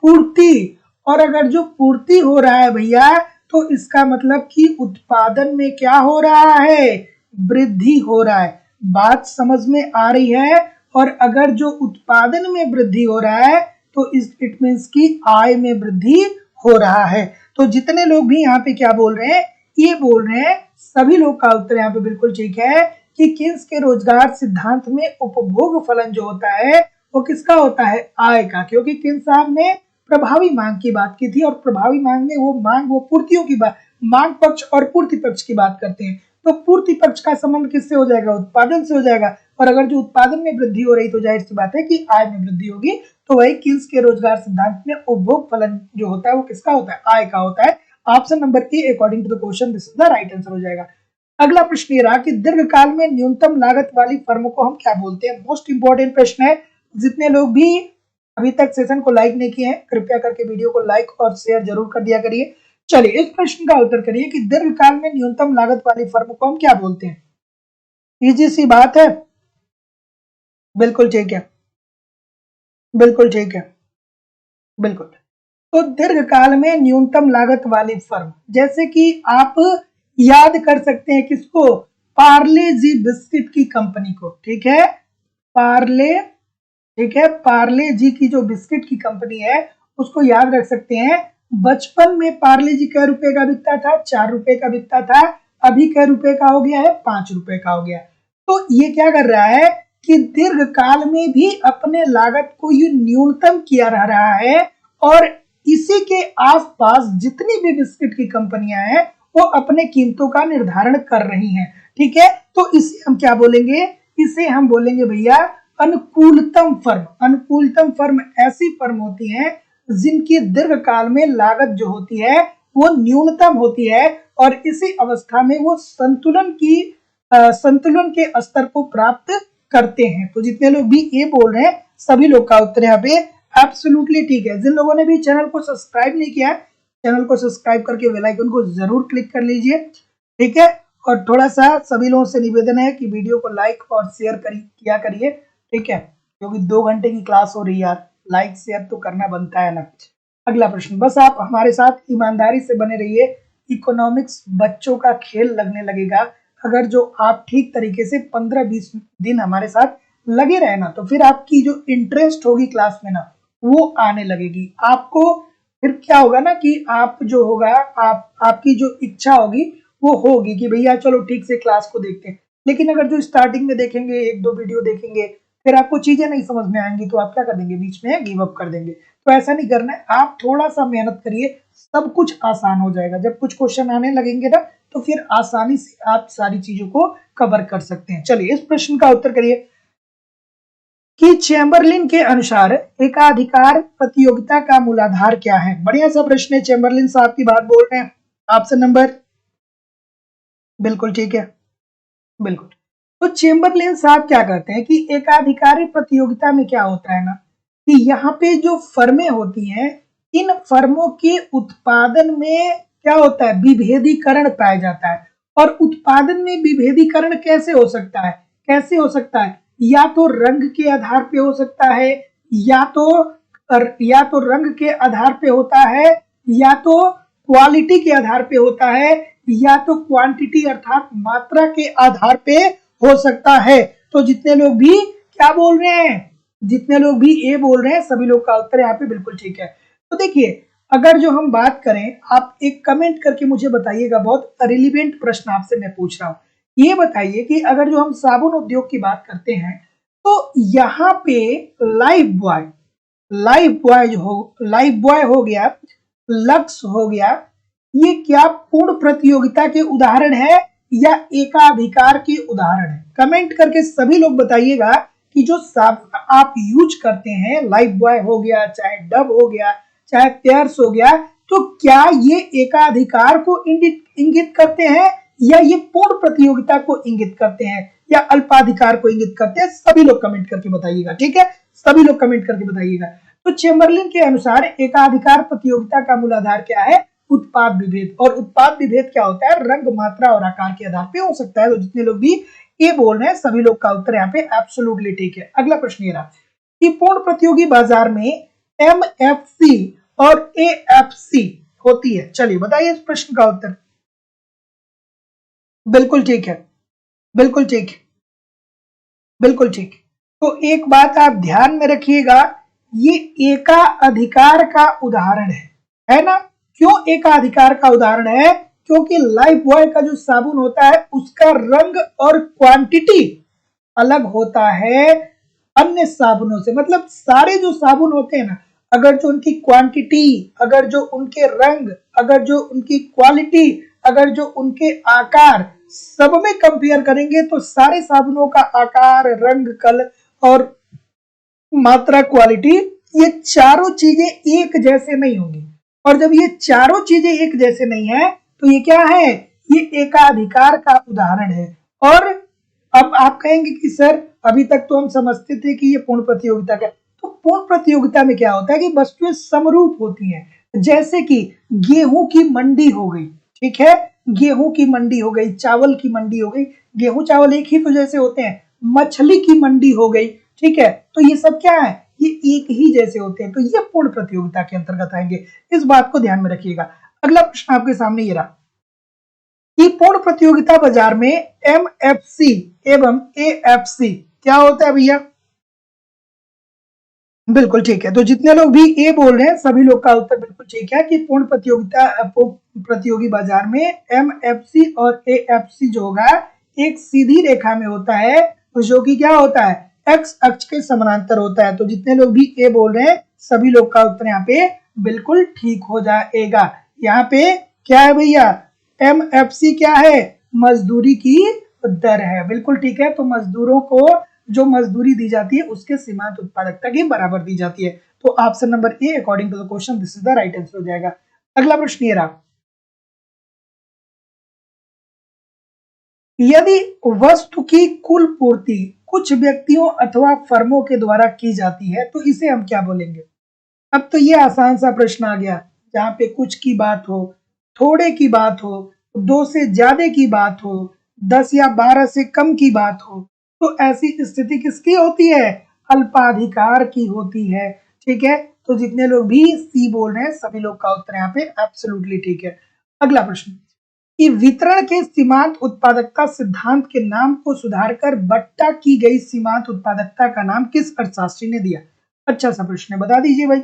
पूर्ति। और अगर जो पूर्ति हो रहा है भैया, तो इसका मतलब कि उत्पादन में क्या हो रहा है, वृद्धि हो रहा है। बात समझ में आ रही है। और अगर जो उत्पादन में वृद्धि हो रहा है, तो इट मीन्स की आय में वृद्धि हो रहा है। तो जितने लोग भी यहाँ पे क्या बोल रहे हैं, ये बोल रहे हैं, सभी लोग का उत्तर यहाँ पे बिल्कुल ठीक है कि किन्स के रोजगार सिद्धांत में उपभोग फलन जो होता है वो किसका होता है, आय का। क्योंकि किन्स साहब ने प्रभावी मांग की बात की थी, और प्रभावी मांग में वो मांग वो पूर्तियों की बात, मांग पक्ष और पूर्ति पक्ष की बात करते हैं। तो पूर्ति पक्ष का संबंध किससे हो जाएगा, उत्पादन से हो जाएगा। और अगर जो उत्पादन में वृद्धि हो रही तो जाहिर सी बात है कि आय में वृद्धि होगी। तो वही किन्स के रोजगार सिद्धांत में उपभोग फलन जो होता है वो किसका होता है, आय का होता है। Option number A according to the question this is the right answer हो जाएगा। अगला प्रश्न ये रहा कि दीर्घकाल में न्यूनतम लागत वाली फर्म को हम क्या बोलते हैं। मोस्ट इंपोर्टेंट प्रश्न है। जितने लोग भी अभी तक सेशन को लाइक नहीं किए हैं, कृपया करके वीडियो को लाइक और शेयर जरूर कर दिया करिए। चलिए इस प्रश्न का उत्तर करिए कि दीर्घकाल में न्यूनतम लागत वाली फर्म को हम क्या बोलते हैं। इजी सी बात है, बिल्कुल ठीक है, बिल्कुल ठीक है, बिल्कुल। तो दीर्घकाल में न्यूनतम लागत वाली फर्म, जैसे कि आप याद कर सकते हैं किसको, पार्ले जी बिस्किट की कंपनी को। ठीक है, पार्ले, ठीक है, पार्ले जी की जो बिस्किट की कंपनी है उसको याद रख सकते हैं। बचपन में पार्ले जी कै रुपए का बिकता था, 4 रुपए का बिकता था। अभी कै रुपए का हो गया है, 5 रुपए का हो गया। तो ये क्या कर रहा है कि दीर्घ काल में भी अपने लागत को ये न्यूनतम किया रह रहा है। और इसी के आसपास जितनी भी बिस्किट की कंपनियां हैं वो अपने कीमतों का निर्धारण कर रही हैं। ठीक है, तो इसे हम क्या बोलेंगे, इसे हम बोलेंगे भैया अनुकूलतम फर्म। अनुकूलतम फर्म ऐसी फर्म होती है जिनकी दीर्घकाल में लागत जो होती है वो न्यूनतम होती है, और इसी अवस्था में वो संतुलन के स्तर को प्राप्त करते हैं। तो जितने लोग भी ये बोल रहे हैं सभी लोग का उत्तर यहाँ पे एब्सोल्युटली ठीक है। जिन लोगों ने भी चैनल को सब्सक्राइब नहीं किया है, चैनल को सब्सक्राइब करके बेल आइकन को जरूर क्लिक कर लीजिए। ठीक है, और थोड़ा सा सभी लोगों से निवेदन है कि वीडियो को लाइक और शेयर किया करिए। ठीक है, क्योंकि 2 घंटे की क्लास हो रही है यार, लाइक शेयर तो करना बनता है ना। अगला प्रश्न, बस आप हमारे साथ ईमानदारी से बने रहिए। इकोनॉमिक्स बच्चों का खेल लगने लगेगा अगर जो आप ठीक तरीके से 15-20 दिन हमारे साथ लगे रहे ना, तो फिर आपकी जो इंटरेस्ट होगी क्लास में ना वो आने लगेगी। आपको फिर क्या होगा ना कि आप जो होगा, आपकी जो इच्छा होगी वो होगी कि भैया चलो ठीक से क्लास को देखते हैं। लेकिन अगर जो स्टार्टिंग में देखेंगे, 1-2 वीडियो देखेंगे, फिर आपको चीजें नहीं समझ में आएंगी तो आप क्या कर देंगे, बीच में गिव अप कर देंगे। तो ऐसा नहीं करना है, आप थोड़ा सा मेहनत करिए, सब कुछ आसान हो जाएगा। जब कुछ क्वेश्चन आने लगेंगे ना तो फिर आसानी से आप सारी चीजों को कवर कर सकते हैं। चलिए इस प्रश्न का उत्तर करिए कि चैम्बरलिन के अनुसार एकाधिकार प्रतियोगिता का मूलाधार क्या है। बढ़िया सा प्रश्न है, चैम्बरलिन साहब की बात बोल रहे हैं। ऑप्शन नंबर, बिल्कुल ठीक है, बिल्कुल। तो चैम्बरलिन साहब क्या कहते हैं कि एकाधिकारी प्रतियोगिता में क्या होता है ना कि यहाँ पे जो फर्में होती हैं, इन फर्मों के उत्पादन में क्या होता है, विभेदीकरण पाया जाता है। और उत्पादन में विभेदीकरण कैसे हो सकता है, कैसे हो सकता है, या तो रंग के आधार पे हो सकता है, या तो रंग के आधार पे होता है, या तो क्वालिटी के आधार पे होता है, या तो क्वांटिटी अर्थात मात्रा के आधार पे हो सकता है। तो जितने लोग भी क्या बोल रहे हैं, जितने लोग भी ए बोल रहे हैं, सभी लोग का उत्तर यहाँ पे बिल्कुल ठीक है। तो देखिए, अगर जो हम बात करें, आप एक कमेंट करके मुझे बताइएगा, बहुत रिलीवेंट प्रश्न आपसे मैं पूछ रहा हूँ। ये बताइए कि अगर जो हम साबुन उद्योग की बात करते हैं तो यहाँ पे लाइफ बॉय हो गया, लक्स हो गया, ये क्या पूर्ण प्रतियोगिता के उदाहरण है या एकाधिकार के उदाहरण है? कमेंट करके सभी लोग बताइएगा कि जो साबुन आप यूज करते हैं, लाइफ बॉय हो गया, चाहे डब हो गया, चाहे पेयर्स हो गया, तो क्या ये एकाधिकार को इंगित करते हैं या ये पूर्ण प्रतियोगिता को इंगित करते हैं या अल्पाधिकार को इंगित करते हैं? सभी लोग कमेंट करके बताइएगा, ठीक है, सभी लोग कमेंट करके बताइएगा। तो चैम्बरलिन के अनुसार एकाधिकार प्रतियोगिता का मूलाधार क्या है, उत्पाद विभेद। और उत्पाद विभेद क्या होता है, रंग, मात्रा और आकार के आधार पे हो सकता है। तो जितने लोग भी ये बोल रहे हैं, सभी लोग का उत्तर यहाँ पे एब्सोल्युटली ठीक है। अगला प्रश्न ये रहा कि पूर्ण प्रतियोगी बाजार में एमएफसी और एएफसी होती है। चलिए बताइए इस प्रश्न का उत्तर। बिल्कुल ठीक है, बिल्कुल ठीक, बिल्कुल ठीक। तो एक बात आप ध्यान में रखिएगा, ये एकाधिकार का उदाहरण है ना? क्यों एकाधिकार का उदाहरण है? क्योंकि लाइफ बॉय का जो साबुन होता है उसका रंग और क्वांटिटी अलग होता है अन्य साबुनों से। मतलब सारे जो साबुन होते हैं ना, अगर जो उनकी क्वांटिटी, अगर जो उनके रंग, अगर जो उनकी क्वालिटी, अगर जो उनके आकार, सब में कंपेयर करेंगे तो सारे साबुनों का आकार, रंग, कलर और मात्रा, क्वालिटी, ये चारों चीजें एक जैसे नहीं होंगी। और जब ये चारों चीजें एक जैसे नहीं है तो ये क्या है, ये एकाधिकार का उदाहरण है। और अब आप कहेंगे कि सर अभी तक तो हम समझते थे कि ये पूर्ण प्रतियोगिता का, तो पूर्ण प्रतियोगिता में क्या होता है कि वस्तुएं समरूप होती हैं। जैसे कि गेहूं की मंडी हो गई, ठीक है, गेहूं की मंडी हो गई, चावल की मंडी हो गई, गेहूं चावल एक ही तो जैसे होते हैं, मछली की मंडी हो गई, ठीक है, तो ये सब क्या है, ये एक ही जैसे होते हैं। तो ये पूर्ण प्रतियोगिता के अंतर्गत आएंगे, इस बात को ध्यान में रखिएगा। अगला प्रश्न आपके सामने ये रहा कि पूर्ण प्रतियोगिता बाजार में एमएफसी एवं एएफसी क्या होता है भैया? बिल्कुल ठीक है। तो जितने लोग भी ए बोल रहे हैं, सभी लोग का उत्तर बिल्कुल ठीक है कि पूर्ण प्रतियोगी बाजार में एमएफसी और एएफसी जो होगा एक सीधी रेखा में होता है, तो जो कि क्या होता है, एक्स अक्ष के समानांतर होता है। तो जितने लोग भी ए बोल रहे हैं, सभी लोग का उत्तर यहाँ पे बिल्कुल ठीक हो जाएगा। यहाँ पे क्या है भैया, एमएफसी क्या है, मजदूरी की दर है, बिल्कुल ठीक है। तो मजदूरों को जो मजदूरी दी जाती है उसके सीमांत उत्पादकता के बराबर दी जाती है। तो option number A according to the question this is the right answer हो जाएगा। अगला प्रश्न ये रहा, यदि वस्तु की कुल पूर्ति कुछ व्यक्तियों अथवा फर्मों के द्वारा की जाती है तो इसे हम क्या बोलेंगे? अब तो ये आसान सा प्रश्न आ गया, जहां पे कुछ की बात हो, थोड़े की बात हो, दो से ज्यादा की बात हो, 10 या 12 से कम की बात हो, तो ऐसी स्थिति किसकी होती है, अल्पाधिकार की होती है, ठीक है। तो जितने लोग भी सी बोल रहे हैं, सभी लोग का उत्तर यहाँ पे एब्सोल्युटली ठीक है। अगला प्रश्न कि वितरण के सीमांत उत्पादकता सिद्धांत के नाम को सुधारकर बट्टा की गई सीमांत उत्पादकता का नाम किस अर्थशास्त्री ने दिया? अच्छा सा प्रश्न है, बता दीजिए भाई।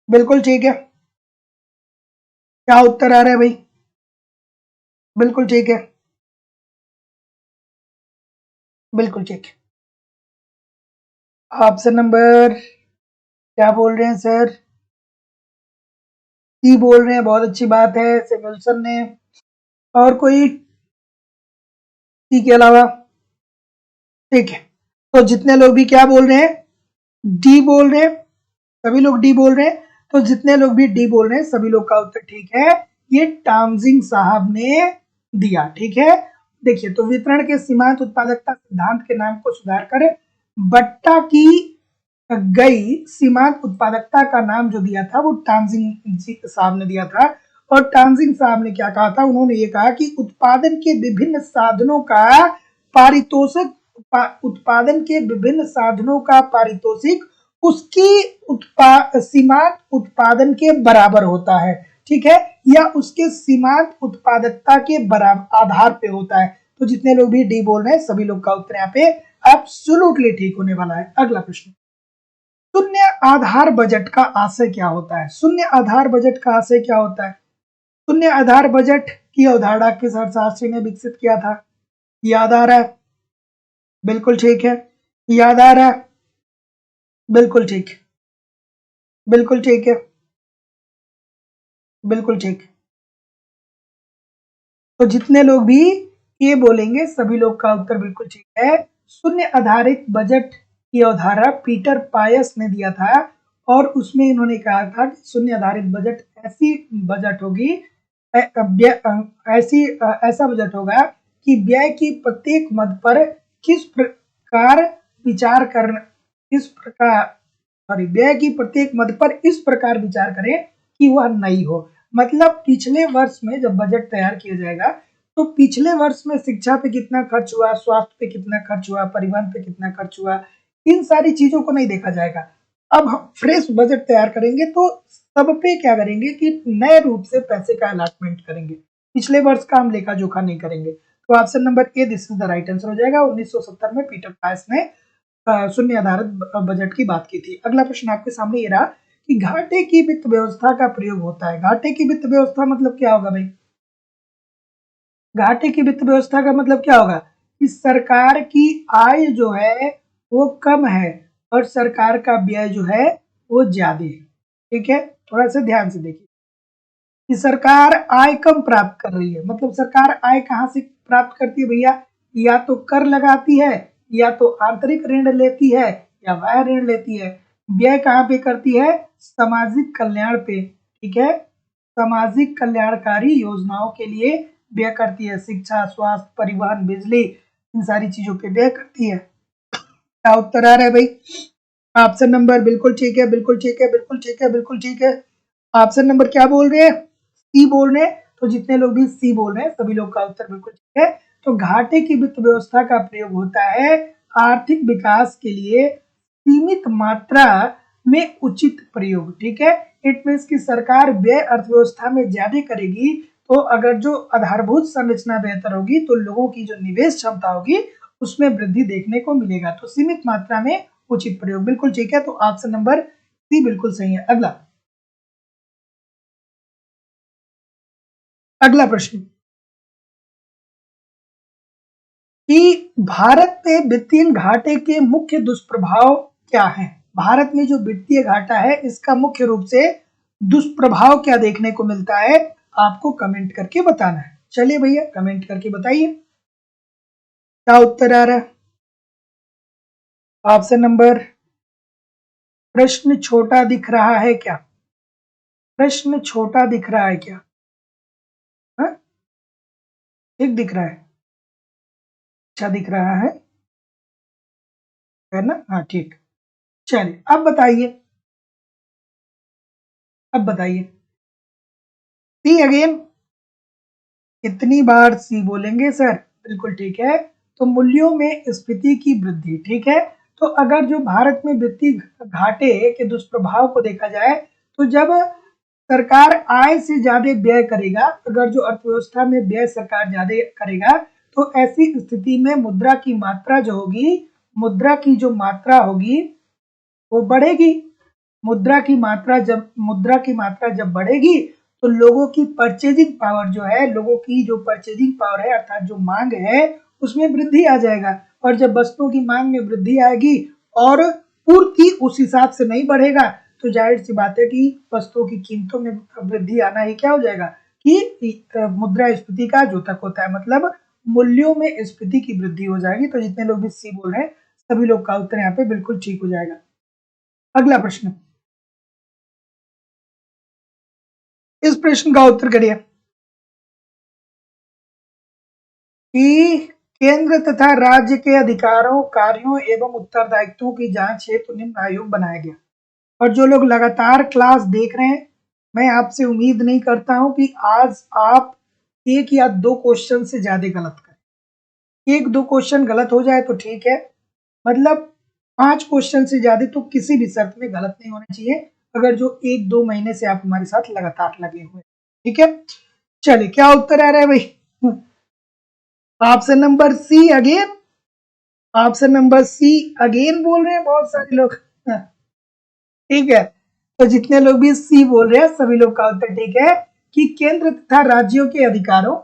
बिल्कुल ठीक है, क्या उत्तर आ रहा है भाई? बिल्कुल ठीक है, बिल्कुल ठीक है। ऑप्शन नंबर क्या बोल रहे हैं सर? सी बोल रहे हैं, बहुत अच्छी बात है सैमुअल्सन ने। और कोई सी के अलावा? ठीक है, तो जितने लोग भी क्या बोल रहे हैं, डी बोल रहे हैं, सभी लोग डी बोल रहे हैं, तो जितने लोग भी डी बोल रहे हैं सभी लोग का उत्तर ठीक है, ये तानसेन साहब ने दिया। ठीक है, देखिए तो वितरण के सीमांत उत्पादकता सिद्धांत के नाम को सुधार कर बट्टा की गई सीमांत उत्पादकता का नाम जो दिया था वो तानसेन साहब ने दिया था। और तानसेन साहब ने क्या कहा था, उन्होंने ये कहा कि उत्पादन के विभिन्न साधनों का पारितोषिक उत्पादन के विभिन्न साधनों का पारितोषिक उसकी सीमांत उत्पादन के बराबर होता है। ठीक है, या उसके सीमांत उत्पादकता के बराबर आधार पे होता है। तो जितने लोग भी डी बोल रहे हैं सभी लोग का उत्तर यहाँ पे एब्सोल्युटली ठीक होने वाला है। अगला प्रश्न, शून्य आधार बजट का आशय क्या होता है? शून्य आधार बजट का आशय क्या होता है? शून्य आधार बजट की अवधारणा किस अर्थशास्त्री ने विकसित किया था? याद आ रहा है? बिल्कुल ठीक है। याद आ रहा है? बिल्कुल ठीक, बिल्कुल ठीक है, बिल्कुल ठीक। तो जितने लोग भी ये बोलेंगे सभी लोग का उत्तर बिल्कुल ठीक है। शून्य आधारित बजट की अवधारणा पीटर पायस ने दिया था और उसमें इन्होंने कहा था कि शून्य आधारित बजट ऐसी बजट होगी, ऐसा बजट होगा कि व्यय की प्रत्येक मद पर किस प्रकार विचार कर किस प्रकार सॉरी व्यय की प्रत्येक मद पर इस प्रकार विचार करें कि वह नई हो। मतलब पिछले वर्ष में जब बजट तैयार किया जाएगा तो पिछले वर्ष में शिक्षा पे कितना खर्च हुआ, स्वास्थ्य पे कितना खर्च हुआ, परिवहन पे कितना खर्च हुआ, इन सारी चीजों को नहीं देखा जाएगा। अब हम फ्रेश बजट तैयार करेंगे तो सब पे क्या करेंगे कि नए रूप से पैसे का अलॉटमेंट करेंगे, पिछले वर्ष का हम लेखा जोखा नहीं करेंगे। तो option number A this is the right answer हो जाएगा। 1970 में पीटर पायस ने शून्य आधारित बजट की बात की थी। अगला प्रश्न आपके सामने ये रहा कि घाटे की वित्त व्यवस्था का प्रयोग होता है। घाटे की वित्त व्यवस्था मतलब क्या होगा भाई? घाटे की वित्त व्यवस्था का मतलब क्या होगा कि सरकार की आय जो है वो कम है और सरकार का व्यय जो है वो ज्यादा है। ठीक है, थोड़ा सा ध्यान से देखिए कि सरकार आय कम प्राप्त कर रही है, मतलब सरकार आय कहां से प्राप्त करती है भैया? या तो कर लगाती है, या तो आंतरिक ऋण लेती है, या बाह्य ऋण लेती है। व्यय कहाँ पे करती है? सामाजिक कल्याण पे। ठीक है, सामाजिक कल्याणकारी योजनाओं के लिए व्यय करती है, शिक्षा, स्वास्थ्य, परिवहन, बिजली, इन सारी चीजों पे व्यय करती है। क्या उत्तर आ रहा है भाई? ऑप्शन नंबर बिल्कुल ठीक है, बिल्कुल ठीक है, बिल्कुल ठीक है, बिल्कुल ठीक है। ऑप्शन नंबर क्या बोल रहे हैं? सी बोल रहे हैं। तो जितने लोग भी सी बोल रहे हैं सभी लोग का उत्तर बिल्कुल ठीक है। तो घाटे की वित्त व्यवस्था का प्रयोग होता है आर्थिक विकास के लिए सीमित मात्रा में उचित प्रयोग। ठीक है, इट मीन्स की सरकार व्यय अर्थव्यवस्था में ज्यादा करेगी तो अगर जो आधारभूत संरचना बेहतर होगी तो लोगों की जो निवेश क्षमता होगी उसमें वृद्धि देखने को मिलेगा। तो सीमित मात्रा में उचित प्रयोग, बिल्कुल ठीक है। तो ऑप्शन नंबर सी बिल्कुल सही है। अगला अगला प्रश्न कि भारत में वित्तीय घाटे के मुख्य दुष्प्रभाव क्या हैं? भारत में जो वित्तीय घाटा है इसका मुख्य रूप से दुष्प्रभाव क्या देखने को मिलता है, आपको कमेंट करके बताना है। चलिए भैया कमेंट करके बताइए क्या उत्तर आ रहा है। ऑप्शन नंबर, प्रश्न छोटा दिख रहा है क्या? प्रश्न छोटा दिख रहा है क्या? हाँ? ठीक दिख रहा है, अच्छा दिख रहा है ना? हाँ ठीक। चलिए अब बताइए सी अगेन, कितनी बार सी बोलेंगे सर? बिल्कुल ठीक है। तो मूल्यों में स्फीति की वृद्धि। ठीक है, तो अगर जो भारत में वित्तीय घाटे के दुष्प्रभाव को देखा जाए तो जब सरकार आय से ज्यादा व्यय करेगा, अगर जो अर्थव्यवस्था में व्यय सरकार ज्यादा करेगा तो ऐसी स्थिति में मुद्रा की मात्रा जो होगी, मुद्रा की जो मात्रा होगी वो बढ़ेगी। मुद्रा की मात्रा जब बढ़ेगी तो लोगों की परचेजिंग पावर जो है, लोगों की जो परचेजिंग पावर है अर्थात जो मांग है उसमें वृद्धि आ जाएगा। और जब वस्तुओं की मांग में वृद्धि आएगी और पूर्ति उस हिसाब से नहीं बढ़ेगा तो जाहिर सी बात है कि वस्तुओं की कीमतों में वृद्धि आना ही क्या हो जाएगा कि मुद्रास्फीति का द्योतक होता है, मतलब मूल्यों में स्फीति की वृद्धि हो जाएगी। तो जितने लोग भी सी बोल रहे हैं सभी लोग का उत्तर यहाँ पे बिल्कुल ठीक हो जाएगा। अगला प्रश्न, इस प्रश्न का उत्तर करिए कि केंद्र तथा राज्य के अधिकारों, कार्यों एवं उत्तरदायित्वों की जांच हेतु निम्न आयोग बनाया गया। और जो लोग लगातार क्लास देख रहे हैं, मैं आपसे उम्मीद नहीं करता हूं कि आज आप एक या दो क्वेश्चन से ज्यादा गलत करें। एक दो क्वेश्चन गलत हो जाए तो ठीक है, मतलब 5 क्वेश्चन से ज्यादा तो किसी भी शर्त में गलत नहीं होने चाहिए, अगर जो 1-2 महीने से आप हमारे साथ लगातार लगे हुए। ठीक है, चलिए क्या उत्तर आ रहा है भाई? Option number C again, option number C again बोल रहे हैं बहुत सारे लोग। ठीक है, तो जितने लोग भी सी बोल रहे हैं सभी लोग का उत्तर ठीक है कि केंद्र तथा राज्यों के अधिकारों,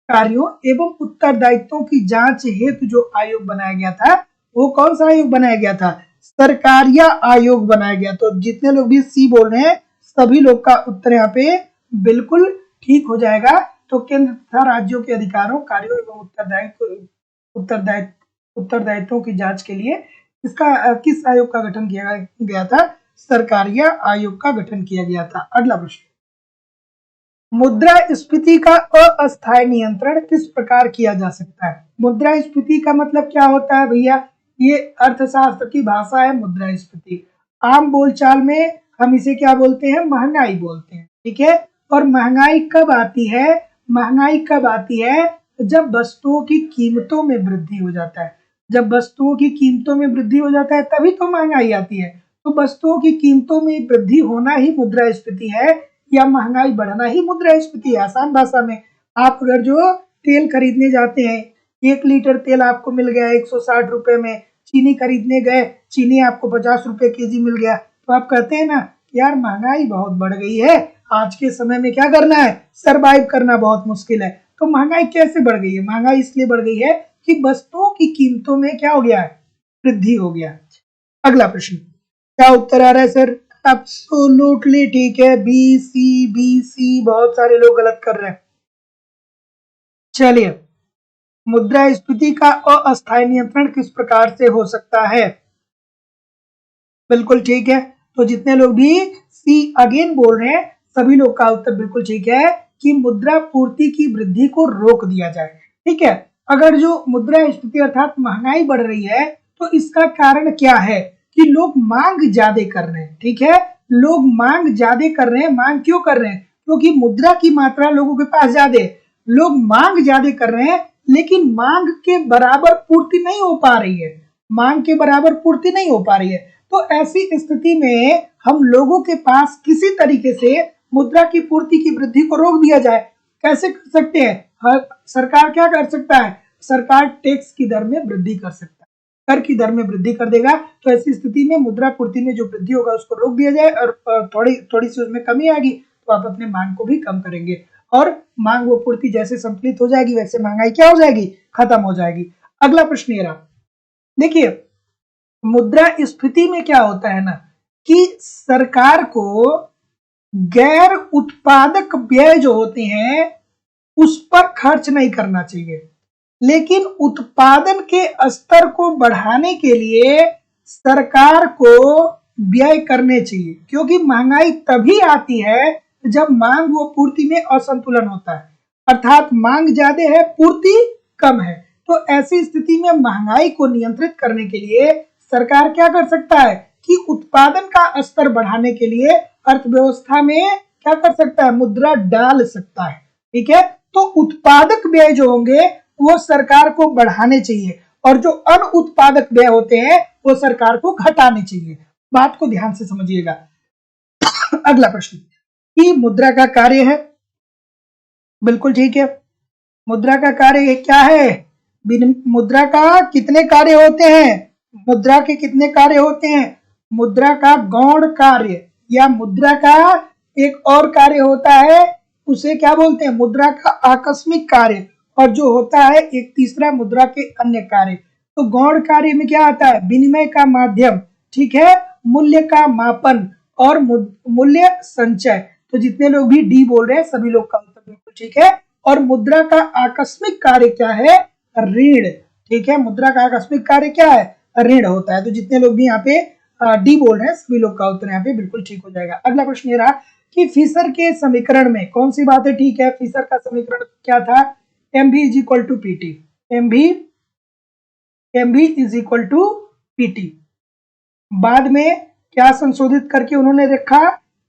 कार्यों एवं उत्तरदायित्वों की जांच हेतु जो आयोग बनाया गया था वो कौन सा आयोग बनाया गया था? सरकारिया आयोग बनाया गया। तो जितने लोग भी सी बोल रहे हैं सभी लोग का उत्तर यहाँ पे बिल्कुल ठीक हो जाएगा। तो केंद्र तथा राज्यों के अधिकारों, कार्यों एवं उत्तरदायित्वों की जांच के लिए इसका किस आयोग का गठन किया गया था? सरकारिया आयोग का गठन किया गया था। अगला प्रश्न, मुद्रास्फीति का अस्थायी नियंत्रण किस प्रकार किया जा सकता है? मुद्रास्फीति का मतलब क्या होता है भैया? ये अर्थशास्त्र की भाषा है मुद्रास्फीति। आम बोलचाल में हम इसे क्या बोलते हैं? महंगाई बोलते हैं। ठीक है, और महंगाई कब आती है? महंगाई कब आती है? जब वस्तुओं की कीमतों में वृद्धि हो जाता है। जब वस्तुओं की कीमतों में वृद्धि हो जाता है तभी तो महंगाई आती है। तो वस्तुओं की कीमतों में वृद्धि होना ही मुद्रास्फीति है, या महंगाई बढ़ना ही मुद्रास्फीति है। आसान भाषा में, आप अगर जो तेल खरीदने जाते हैं, 1 लीटर तेल आपको मिल गया 160 रुपए में, चीनी खरीदने गए, चीनी आपको 50 रुपए केजी मिल गया, तो आप कहते हैं ना यार महंगाई बहुत बढ़ गई है, आज के समय में क्या करना है? सरवाइव करना बहुत मुश्किल है। तो महंगाई कैसे बढ़ गई है? महंगाई इसलिए बढ़ गई है कि वस्तुओं की कीमतों में क्या हो गया है? वृद्धि हो गया। अगला प्रश्न, क्या उत्तर आ रहा है सर? एब्सोल्युटली ठीक है, बी सी, बहुत सारे लोग गलत कर रहे हैं। चलिए, मुद्रास्फीति का अस्थायी नियंत्रण किस प्रकार से हो सकता है? बिल्कुल ठीक है, तो जितने लोग भी सी अगेन बोल रहे हैं सभी लोग का उत्तर बिल्कुल ठीक है कि मुद्रा पूर्ति की वृद्धि को रोक दिया जाए। ठीक है, अगर जो मुद्रास्फीति अर्थात महंगाई बढ़ रही है तो इसका कारण क्या है? कि लोग मांग ज्यादा कर रहे हैं। ठीक है, लोग मांग ज्यादा कर रहे हैं। मांग क्यों कर रहे हैं? क्योंकि मुद्रा की मात्रा लोगों के पास ज्यादा है। लोग मांग ज्यादा कर रहे हैं लेकिन मांग के बराबर पूर्ति नहीं हो पा रही है। मांग के बराबर पूर्ति नहीं हो पा रही है। तो ऐसी स्थिति में हम लोगों के पास किसी तरीके से मुद्रा की पूर्ति की वृद्धि को रोक दिया जाए। कैसे कर सकते हैं? सरकार क्या कर सकता है? सरकार टैक्स की दर में वृद्धि कर सकता है, कर की दर में वृद्धि कर देगा। तो ऐसी स्थिति में मुद्रा पूर्ति में जो वृद्धि होगा उसको रोक दिया जाए और थोड़ी सी उसमें कमी आएगी तो आप अपने मांग को भी कम करेंगे, और मांग व पूर्ति जैसे संतुलित हो जाएगी वैसे महंगाई क्या हो जाएगी? खत्म हो जाएगी। अगला प्रश्न ये रहा, देखिए मुद्रास्फीति में क्या होता है ना कि सरकार को गैर उत्पादक व्यय जो होते हैं उस पर खर्च नहीं करना चाहिए, लेकिन उत्पादन के स्तर को बढ़ाने के लिए सरकार को व्यय करने चाहिए, क्योंकि महंगाई तभी आती है जब मांग व पूर्ति में असंतुलन होता है, अर्थात मांग ज्यादा है पूर्ति कम है। तो ऐसी स्थिति में महंगाई को नियंत्रित करने के लिए सरकार क्या कर सकता है कि उत्पादन का स्तर बढ़ाने के लिए अर्थव्यवस्था में क्या कर सकता है? मुद्रा डाल सकता है। ठीक है, तो उत्पादक व्यय जो होंगे वो सरकार को बढ़ाने चाहिए और जो अनुत्पादक व्यय होते हैं वो सरकार को घटाने चाहिए। बात को ध्यान से समझिएगा। अगला प्रश्न, कि मुद्रा का कार्य है। बिल्कुल ठीक है, मुद्रा का कार्य क्या है? मुद्रा का कितने कार्य होते हैं? मुद्रा के कितने कार्य होते हैं? मुद्रा का गौण कार्य या मुद्रा का एक और कार्य होता है, उसे क्या बोलते हैं? मुद्रा का आकस्मिक कार्य, और जो होता है एक तीसरा मुद्रा के अन्य कार्य। तो गौण कार्य में क्या आता है? विनिमय का माध्यम, ठीक है, मूल्य का मापन और मूल्य संचय। तो जितने लोग भी डी बोल रहे हैं सभी लोग का उत्तर बिल्कुल ठीक है। और मुद्रा का आकस्मिक कार्य क्या है? ऋण। ठीक है, मुद्रा का आकस्मिक कार्य क्या है? ऋण होता है। तो जितने लोग भी यहाँ पे डी बोल रहे हैं सभी लोग का उत्तर यहाँ पे बिल्कुल ठीक हो जाएगा। अगला प्रश्न ये रहा कि फिशर के समीकरण में कौन सी बात है ठीक है? फिशर का समीकरण क्या था? M V is equal to PT. M V is equal to PT. बाद में क्या संशोधित करके उन्होंने रखा?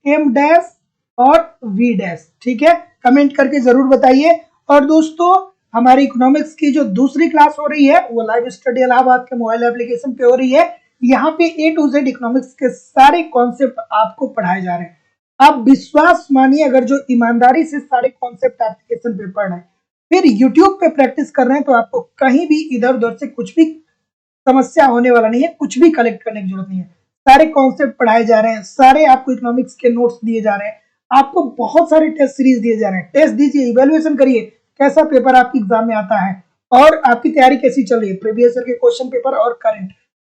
एम डैश और वी डैश। ठीक है, कमेंट करके जरूर बताइए। और दोस्तों हमारी इकोनॉमिक्स की जो दूसरी क्लास हो रही है वो लाइव स्टडी इलाहाबाद के मोबाइल एप्लीकेशन पे हो रही है। यहाँ पे ए टू जेड इकोनॉमिक्स के सारे कॉन्सेप्ट आपको पढ़ाए जा रहे हैं। आप विश्वास मानिए, अगर जो ईमानदारी से सारे कॉन्सेप्ट एप्लीकेशन पे पढ़ रहे हैं फिर यूट्यूब पे प्रैक्टिस कर रहे हैं तो आपको कहीं भी इधर उधर से कुछ भी समस्या होने वाला नहीं है, कुछ भी कलेक्ट करने की जरूरत नहीं है। सारे कॉन्सेप्ट पढ़ाए जा रहे हैं, सारे आपको इकोनॉमिक्स के नोट्स दिए जा रहे हैं, आपको बहुत सारे टेस्ट सीरीज दिए जा रहे हैं। टेस्ट दीजिए, इवेल्युएशन करिए कैसा पेपर आपके एग्जाम में आता है और आपकी तैयारी कैसी चल रही है, प्रीवियस ईयर के क्वेश्चन पेपर और करंट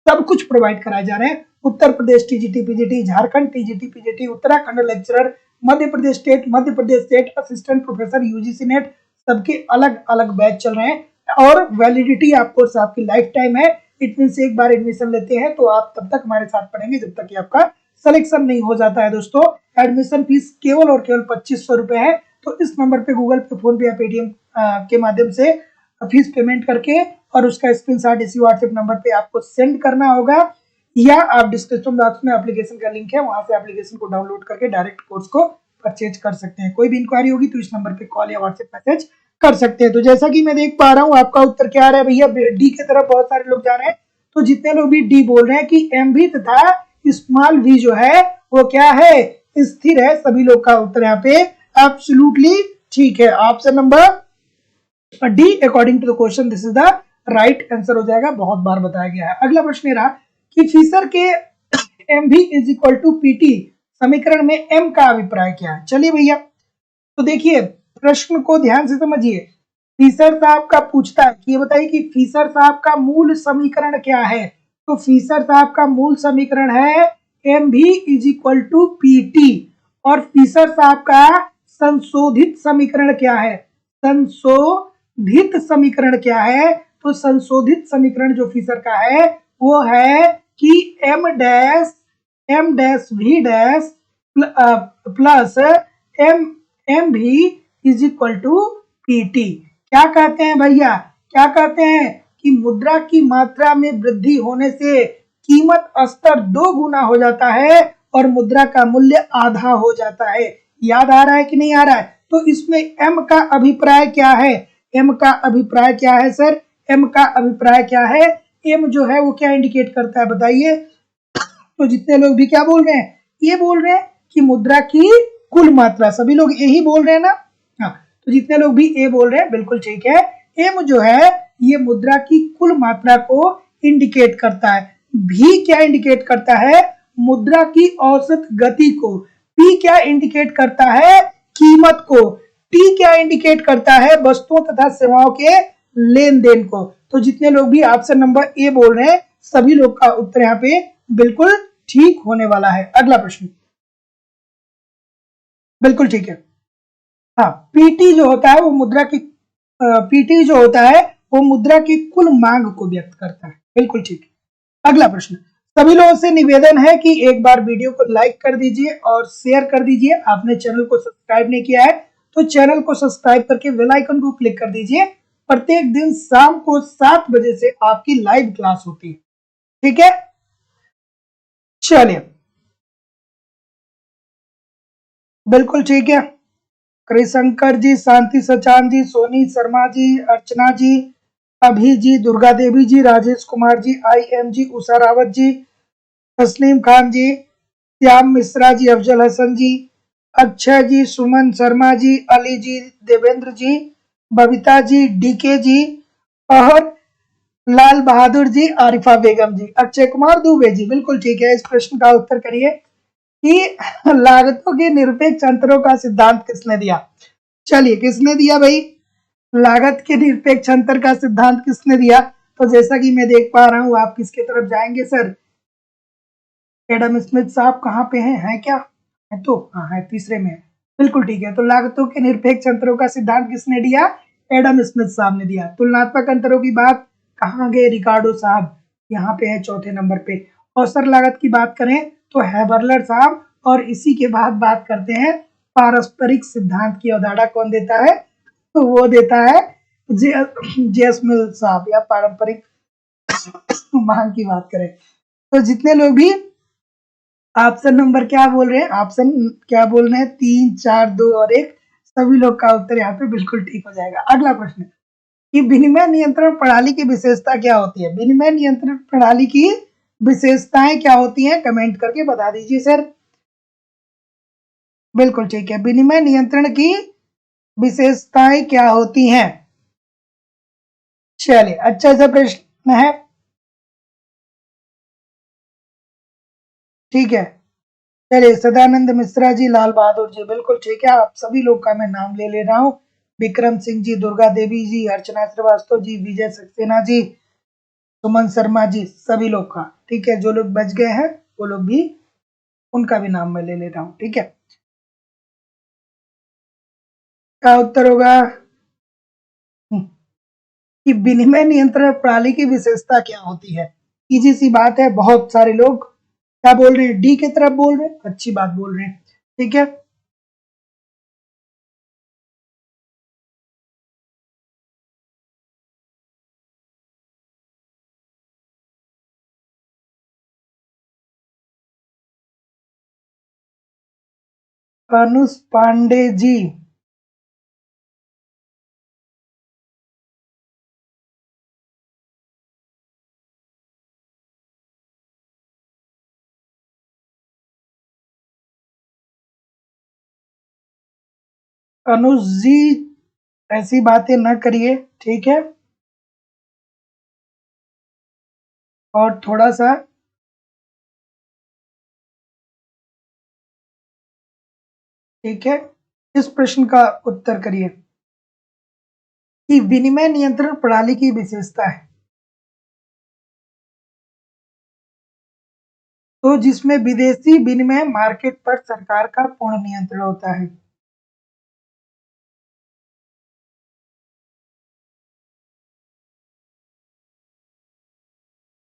सब कुछ प्रोवाइड कराए जा रहे हैं। Uttar Pradesh TGT PGT, Jharkhand TGT PGT, Uttarakhand lecturer, Madhya Pradesh state assistant professor UGC NET, सबके अलग अलग बैच चल रहे हैं और वैलिडिटी ऑफ कोर्स आपकी लाइफ टाइम है। इट मीन एक बार एडमिशन लेते हैं तो आप तब तक हमारे साथ पढ़ेंगे जब तक कि आपका सिलेक्शन नहीं हो जाता है। दोस्तों एडमिशन फीस केवल और केवल 2500 रुपए है। तो इस नंबर पे गूगल पे, फोन पे या पेटीएम के माध्यम से फीस पेमेंट करके और उसका स्क्रीनशॉट इसी व्हाट्सएप नंबर पे आपको सेंड करना होगा, या आप डिस्क्रिप्शन बॉक्स में एप्लीकेशन का लिंक है वहां से एप्लीकेशन को डाउनलोड करके डायरेक्ट कोर्स को परचेज कर सकते हैं। कोई भी इंक्वायरी होगी तो इस नंबर पे कॉल या व्हाट्सएप मैसेज कर सकते हैं। तो जैसा कि मैं देख पा रहा हूँ आपका उत्तर क्या आ रहा है भैया? डी की तरफ बहुत सारे लोग जा रहे हैं। तो जितने लोग भी डी बोल रहे हैं कि एम भी तथा स्मॉल वी जो है वो क्या है? स्थिर है, सभी लोग का उत्तर यहाँ पे एब्सोल्युटली ठीक है। Option number D according to the question this is the right answer हो जाएगा, बहुत बार बताया गया है। अगला प्रश्न रहा कि फिशर के M V is equal to PT समीकरण में एम का अभिप्राय क्या है? चलिए भैया, तो देखिए प्रश्न को ध्यान से समझिए। फिशर साहब का पूछता है कि ये बताइए कि फिशर साहब का मूल समीकरण क्या है? तो फिशर साहब का मूल समीकरण है M V is equal to PT. और फिशर साहब का संशोधित समीकरण क्या है? संशोधित समीकरण क्या है? तो संशोधित समीकरण जो फिशर का है वो है कि M dash V dash plus M V is equal to PT. क्या कहते हैं भैया? क्या कहते हैं कि मुद्रा की मात्रा में वृद्धि होने से कीमत स्तर 2 गुना हो जाता है और मुद्रा का मूल्य आधा हो जाता है। याद आ रहा है कि नहीं आ रहा है? तो इसमें एम का अभिप्राय क्या है? एम का अभिप्राय क्या है सर? एम का अभिप्राय क्या है? एम जो है वो क्या इंडिकेट करता है बताइए? तो जितने लोग भी क्या बोल रहे हैं? ये बोल रहे हैं कि मुद्रा की कुल मात्रा, सभी लोग यही बोल रहे हैं ना? हाँ, तो जितने लोग भी ए बोल रहे हैं बिल्कुल ठीक है। एम जो है ये मुद्रा की कुल मात्रा को इंडिकेट करता है। भी क्या इंडिकेट करता है? मुद्रा की औसत गति को। पी क्या इंडिकेट करता है? कीमत को। टी क्या इंडिकेट करता है? वस्तुओं तथा सेवाओं के लेन देन को। तो जितने लोग भी ऑप्शन नंबर ए बोल रहे हैं सभी लोग का उत्तर यहाँ पे बिल्कुल ठीक होने वाला है। अगला प्रश्न बिल्कुल ठीक है। हाँ, पीटी जो होता है वो मुद्रा की पीटी जो होता है वो मुद्रा की कुल मांग को व्यक्त करता है। बिल्कुल ठीक है। अगला प्रश्न, सभी लोगों से निवेदन है कि एक बार वीडियो को लाइक कर दीजिए और शेयर कर दीजिए। आपने चैनल को सब्सक्राइब नहीं किया है तो चैनल को सब्सक्राइब करके बेल आइकन को क्लिक कर दीजिए। प्रत्येक दिन शाम को 7 बजे से आपकी लाइव क्लास होती है। ठीक है, चलिए बिल्कुल ठीक है। कृशंकर जी, शांति सचान जी, सोनी शर्मा जी, अर्चना जी, अभी जी, दुर्गा देवी जी, राजेश कुमार जी, IM जी, उषा रावत जी, तस्लीम खान जी, श्याम मिश्रा जी, अफजल हसन जी, अक्षय जी, सुमन शर्मा जी, अली जी, देवेंद्र जी, बबीता जी, DK जी और लाल बहादुर जी, आरिफा बेगम जी, अक्षय कुमार दुबे जी। बिल्कुल ठीक है। इस प्रश्न का उत्तर करिए कि लागतों के निरपेक्ष अंतरों का सिद्धांत किसने दिया? चलिए, किसने दिया भाई? लागत के निरपेक्ष अंतर का सिद्धांत किसने दिया? तो जैसा कि मैं देख पा रहा हूं आप किसके तरफ जाएंगे सर? एडम स्मिथ साहब कहाँ पे हैं क्या? है तो हाँ है, तीसरे में है। बिल्कुल ठीक है। तो लागतों के निरपेक्ष अंतरों का सिद्धांत किसने दिया? एडम स्मिथ साहब ने दिया। तुलनात्मक अंतरों की बात कहाँ गए रिकार्डो साहब? यहाँ पे है चौथे नंबर पे। औसत लागत की बात करें तो हैबरलर साहब, और इसी के बाद बात करते हैं पारस्परिक सिद्धांत की अवधारणा कौन देता है? तो वो देता है जेसमिल साहब। या पारंपरिक मांग की बात करें तो जितने लोग भी ऑप्शन नंबर क्या बोल रहे हैं, ऑप्शन क्या बोल रहे हैं, 3, 4, 2 और 1, सभी लोग का उत्तर यहाँ पे बिल्कुल ठीक हो जाएगा। अगला प्रश्न कि विनिमय नियंत्रण प्रणाली की विशेषता क्या होती है? विनिमय नियंत्रण प्रणाली की विशेषताएं क्या होती हैं? कमेंट करके बता दीजिए सर। बिल्कुल ठीक है। विनिमय नियंत्रण की विशेषताएं क्या होती हैं? चलिए, अच्छा सा प्रश्न है। ठीक है, चलिए सदानंद मिश्रा जी, लाल बहादुर जी, बिल्कुल ठीक है। आप सभी लोग का मैं नाम ले रहा हूँ। विक्रम सिंह जी, दुर्गा देवी जी, अर्चना श्रीवास्तव जी, विजय सक्सेना जी, सुमन शर्मा जी, सभी लोग का ठीक है। जो लोग बच गए हैं वो लोग भी, उनका भी नाम मैं ले रहा हूँ। ठीक है, क्या उत्तर होगा? कि विनिमय नियंत्रण प्रणाली की विशेषता क्या होती है? इजी सी बात है। बहुत सारे लोग क्या बोल रहे हैं? डी की तरफ बोल रहे हैं, अच्छी बात बोल रहे हैं। ठीक है, अनुष पांडे जी, अनुष जी ऐसी बातें न करिए, ठीक है। और थोड़ा सा ठीक है, इस प्रश्न का उत्तर करिए कि विनिमय नियंत्रण प्रणाली की विशेषता है तो जिसमें विदेशी विनिमय मार्केट पर सरकार का पूर्ण नियंत्रण होता है।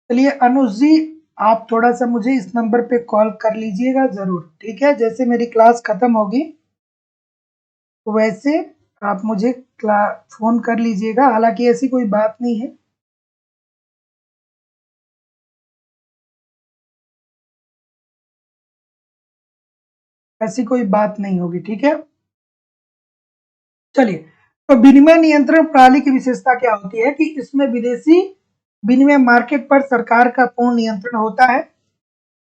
चलिए अनुज जी, आप थोड़ा सा मुझे इस नंबर पे कॉल कर लीजिएगा जरूर, ठीक है। जैसे मेरी क्लास खत्म होगी वैसे आप मुझे फोन कर लीजिएगा। हालांकि ऐसी कोई बात नहीं है। ऐसी कोई बात नहीं होगी, ठीक है। चलिए, तो विनिमय नियंत्रण प्रणाली की विशेषता क्या होती है? कि इसमें विदेशी विनिमय मार्केट पर सरकार का पूर्ण नियंत्रण होता है।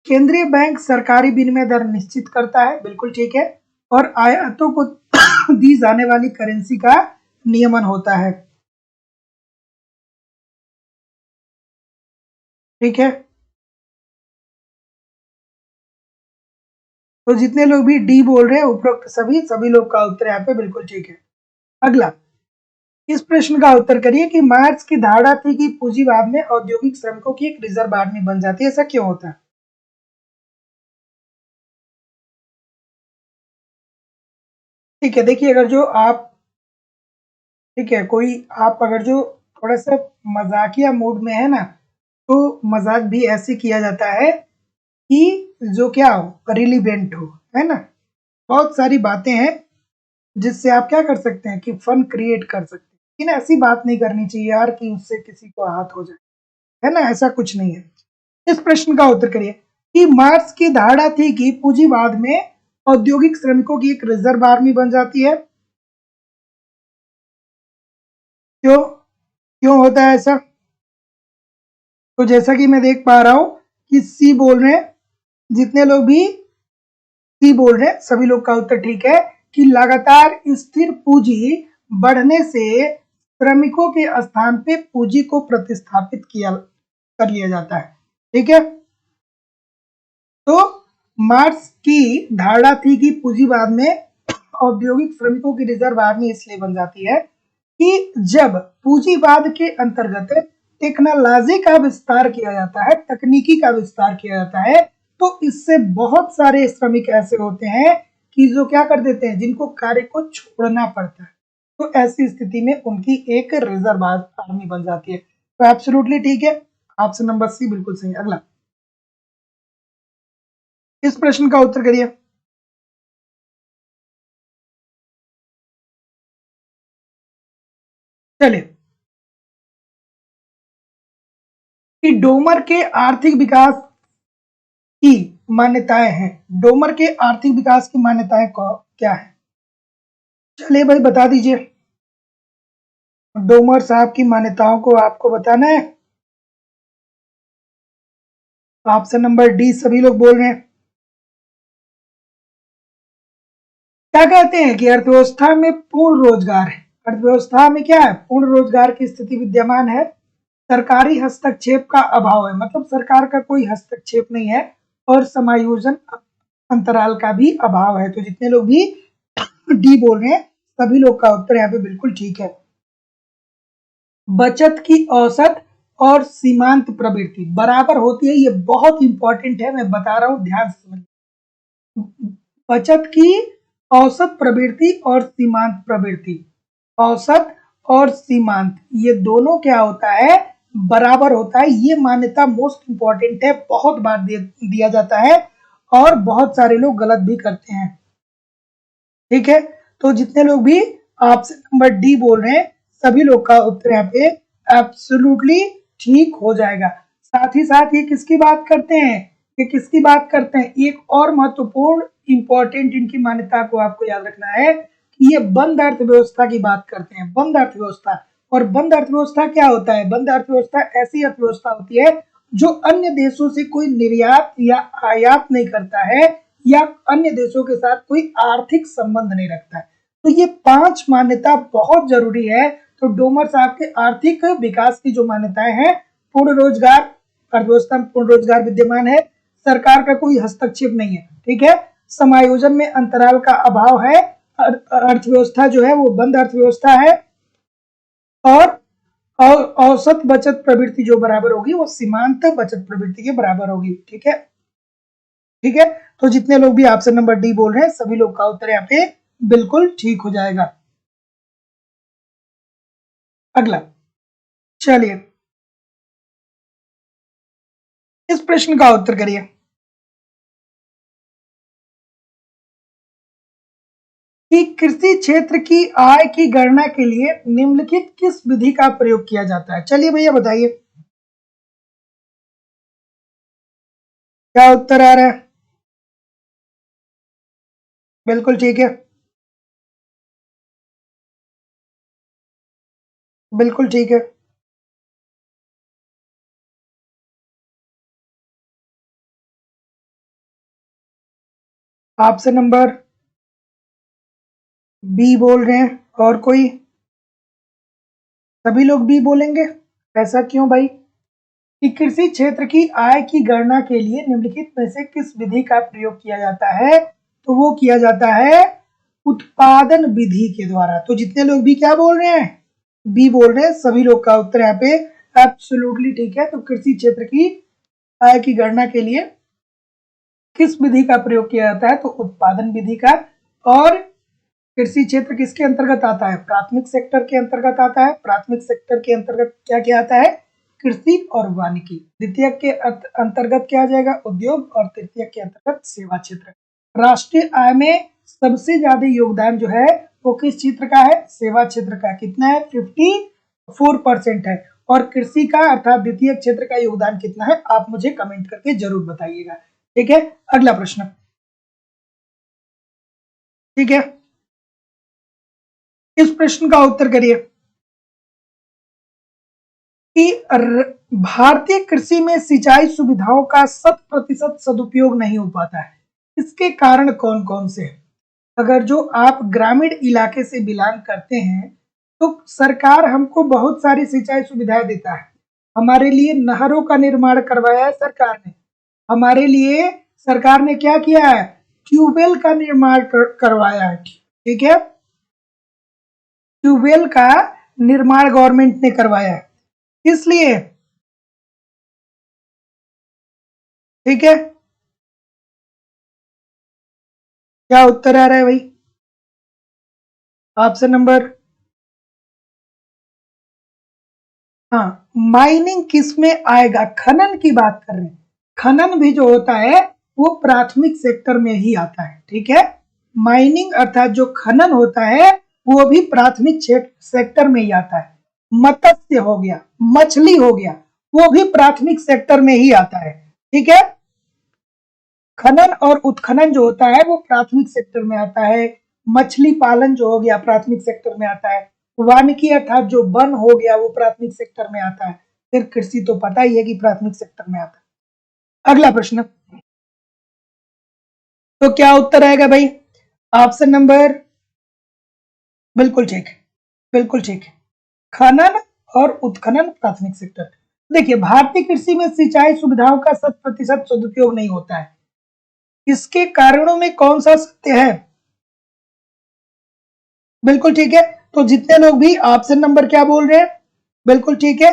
केंद्रीय बैंक सरकारी विनिमय दर निश्चित करता है, बिल्कुल ठीक है। और आयातों को दी जाने वाली करेंसी का नियमन होता है, ठीक है। तो जितने लोग भी डी बोल रहे हैं, उपरोक्त सभी सभी लोग का उत्तर यहाँ पे बिल्कुल ठीक है। अगला, इस प्रश्न का उत्तर करिए कि मार्क्स की धारणा थी कि पूंजीवाद में औद्योगिक श्रमिकों की एक रिजर्व आर्मी बन जाती है, ऐसा क्यों होता है? ठीक है, देखिए अगर जो आप, ठीक है, कोई आप अगर जो थोड़ा सा मजाकिया मूड में है ना, तो मजाक भी ऐसे किया जाता है कि जो क्या हो, रिलीवेंट हो, है ना। बहुत सारी बातें हैं जिससे आप क्या कर सकते हैं कि फन क्रिएट कर सकते हैं, लेकिन ऐसी बात नहीं करनी चाहिए यार कि उससे किसी को आहत हो जाए, है ना। ऐसा कुछ नहीं है। इस प्रश्न का उत्तर करिए कि मार्क्स की धारणा थी कि पूंजीवाद में औद्योगिक श्रमिकों की एक रिजर्व आर्मी बन जाती है। क्यों क्यों होता है ऐसा? तो जैसा कि मैं देख पा रहा हूं कि सी बोल रहे हैं, जितने लोग भी सी बोल रहे हैं सभी लोग का उत्तर ठीक है कि लगातार स्थिर पूंजी बढ़ने से श्रमिकों के स्थान पे पूंजी को प्रतिस्थापित किया कर लिया जाता है, ठीक है। तो मार्क्स की धारणा थी कि पूंजीवाद में औद्योगिक श्रमिकों की रिजर्व आर्मी इसलिए बन जाती है कि जब पूंजीवाद के अंतर्गत टेक्नोलॉजी का विस्तार किया जाता है, तकनीकी का विस्तार किया जाता है, तो इससे बहुत सारे श्रमिक ऐसे होते हैं कि जो क्या कर देते हैं, जिनको कार्य को छोड़ना पड़ता है, तो ऐसी स्थिति में उनकी एक रिजर्व आर्मी बन जाती है। तो एब्सोल्युटली ठीक है, ऑप्शन नंबर सी बिल्कुल सही। अगला, इस प्रश्न का उत्तर करिए। चलिए, कि डोमर के आर्थिक विकास की मान्यताएं हैं, डोमर के आर्थिक विकास की मान्यताएं क्या है? चलिए भाई बता दीजिए, डोमर साहब की मान्यताओं को आपको बताना है। ऑप्शन नंबर डी सभी लोग बोल रहे हैं। क्या कहते हैं कि अर्थव्यवस्था में पूर्ण रोजगार है, अर्थव्यवस्था में क्या है, पूर्ण रोजगार की स्थिति विद्यमान है, सरकारी हस्तक्षेप का अभाव है, मतलब सरकार का कोई हस्तक्षेप नहीं है, और समायोजन अंतराल का भी अभाव है। तो जितने लोग भी डी बोल रहे हैं सभी लोग का उत्तर यहाँ पे बिल्कुल ठीक है। बचत की औसत और सीमांत प्रवृत्ति बराबर होती है, ये बहुत इंपॉर्टेंट है, मैं बता रहा हूं, ध्यान से समझिए। बचत की औसत प्रवृत्ति और सीमांत प्रवृत्ति, औसत और सीमांत ये दोनों क्या होता है, बराबर होता है। ये मान्यता मोस्ट इंपॉर्टेंट है, बहुत बार दिया जाता है और बहुत सारे लोग गलत भी करते हैं। ठीक है, तो जितने लोग भी ऑप्शन नंबर डी बोल रहे हैं सभी लोग का उत्तर यहाँ पे एब्सोल्युटली ठीक हो जाएगा। साथ ही साथ ये किसकी बात करते हैं, ये किसकी बात करते हैं, एक और महत्वपूर्ण इंपॉर्टेंट इनकी मान्यता को आपको याद रखना है कि ये बंद अर्थव्यवस्था की बात करते हैं, बंद अर्थव्यवस्था। और बंद अर्थव्यवस्था क्या होता है, बंद अर्थव्यवस्था ऐसी अर्थव्यवस्था होती है जो अन्य देशों से कोई निर्यात या आयात नहीं करता है या अन्य देशों के साथ कोई आर्थिक संबंध नहीं रखता है। तो ये 5 मान्यता बहुत जरूरी है। तो डोमर साहब के आर्थिक विकास की जो मान्यताएं हैं, पूर्ण रोजगार, अर्थव्यवस्था में पूर्ण रोजगार विद्यमान है, सरकार का कोई हस्तक्षेप नहीं है, ठीक है, समायोजन में अंतराल का अभाव है, अर्थव्यवस्था जो है वो बंद अर्थव्यवस्था है, और औसत बचत प्रवृत्ति जो बराबर होगी वो सीमांत बचत प्रवृत्ति के बराबर होगी। ठीक है, ठीक है, तो जितने लोग भी ऑप्शन नंबर डी बोल रहे हैं सभी लोग का उत्तर यहाँ पे बिल्कुल ठीक हो जाएगा। अगला, चलिए इस प्रश्न का उत्तर करिए। कि कृषि क्षेत्र की आय की गणना के लिए निम्नलिखित किस विधि का प्रयोग किया जाता है? चलिए भैया बताइए, क्या उत्तर आ रहा है? बिल्कुल ठीक है, बिल्कुल ठीक है। ऑप्शन नंबर बी बोल रहे हैं, और कोई? सभी लोग बी बोलेंगे, ऐसा क्यों भाई? कि कृषि क्षेत्र की आय की गणना के लिए निम्नलिखित में से किस विधि का प्रयोग किया जाता है? तो वो किया जाता है उत्पादन विधि के द्वारा। तो जितने लोग भी क्या बोल रहे हैं, बी बोल रहे हैं, सभी लोग का उत्तर यहाँ पे एब्सोल्युटली ठीक है। तो कृषि क्षेत्र की आय की गणना के लिए किस विधि का प्रयोग किया जाता है? तो उत्पादन विधि का। और कृषि क्षेत्र किसके अंतर्गत आता है? प्राथमिक सेक्टर के अंतर्गत आता है। प्राथमिक सेक्टर के अंतर्गत क्या क्या आता है? कृषि और वानिकी। द्वितीय के अंतर्गत क्या आ जाएगा? उद्योग। और तृतीय के अंतर्गत सेवा क्षेत्र। राष्ट्रीय आय में सबसे ज्यादा योगदान जो है वो किस क्षेत्र का है? सेवा क्षेत्र का। कितना है? 54% है। और कृषि का अर्थात द्वितीय क्षेत्र का योगदान कितना है आप मुझे कमेंट करके जरूर बताइएगा। ठीक है, अगला प्रश्न। ठीक है, इस प्रश्न का उत्तर करिए कि भारतीय कृषि में सिंचाई सुविधाओं का 100% सदुपयोग नहीं हो पाता है, इसके कारण कौन कौन से हैं? अगर जो आप ग्रामीण इलाके से बिलोंग करते हैं तो सरकार हमको बहुत सारी सिंचाई सुविधाएं देता है। हमारे लिए नहरों का निर्माण करवाया है सरकार ने, हमारे लिए सरकार ने क्या किया है? ट्यूबवेल का निर्माण करवाया है। ठीक है, ट्यूबवेल का निर्माण गवर्नमेंट ने करवाया है, इसलिए ठीक है, क्या उत्तर आ रहा है भाई? ऑप्शन नंबर, हाँ, माइनिंग किस में आएगा? खनन की बात कर रहे हैं। खनन भी जो होता है वो प्राथमिक सेक्टर में ही आता है, ठीक है। माइनिंग अर्थात जो खनन होता है वो भी प्राथमिक सेक्टर में ही आता है। मत्स्य हो गया, मछली हो गया, वो भी प्राथमिक सेक्टर में ही आता है, ठीक है। खनन और उत्खनन जो होता है वो प्राथमिक सेक्टर में आता है। मछली पालन जो हो गया प्राथमिक सेक्टर में आता है। वानिकी अर्थात जो वन हो गया वो प्राथमिक सेक्टर में आता है। फिर कृषि तो पता ही है कि प्राथमिक सेक्टर में आता है। अगला प्रश्न, तो क्या उत्तर आएगा भाई? ऑप्शन नंबर, बिल्कुल ठीक है, बिल्कुल ठीक है। खनन और उत्खनन प्राथमिक सेक्टर। देखिए, भारतीय कृषि में सिंचाई सुविधाओं का 100% सदुपयोग नहीं होता है। इसके कारणों में कौन सा सत्य है? बिल्कुल ठीक है। तो जितने लोग भी ऑप्शन नंबर क्या बोल रहे हैं, बिल्कुल ठीक है।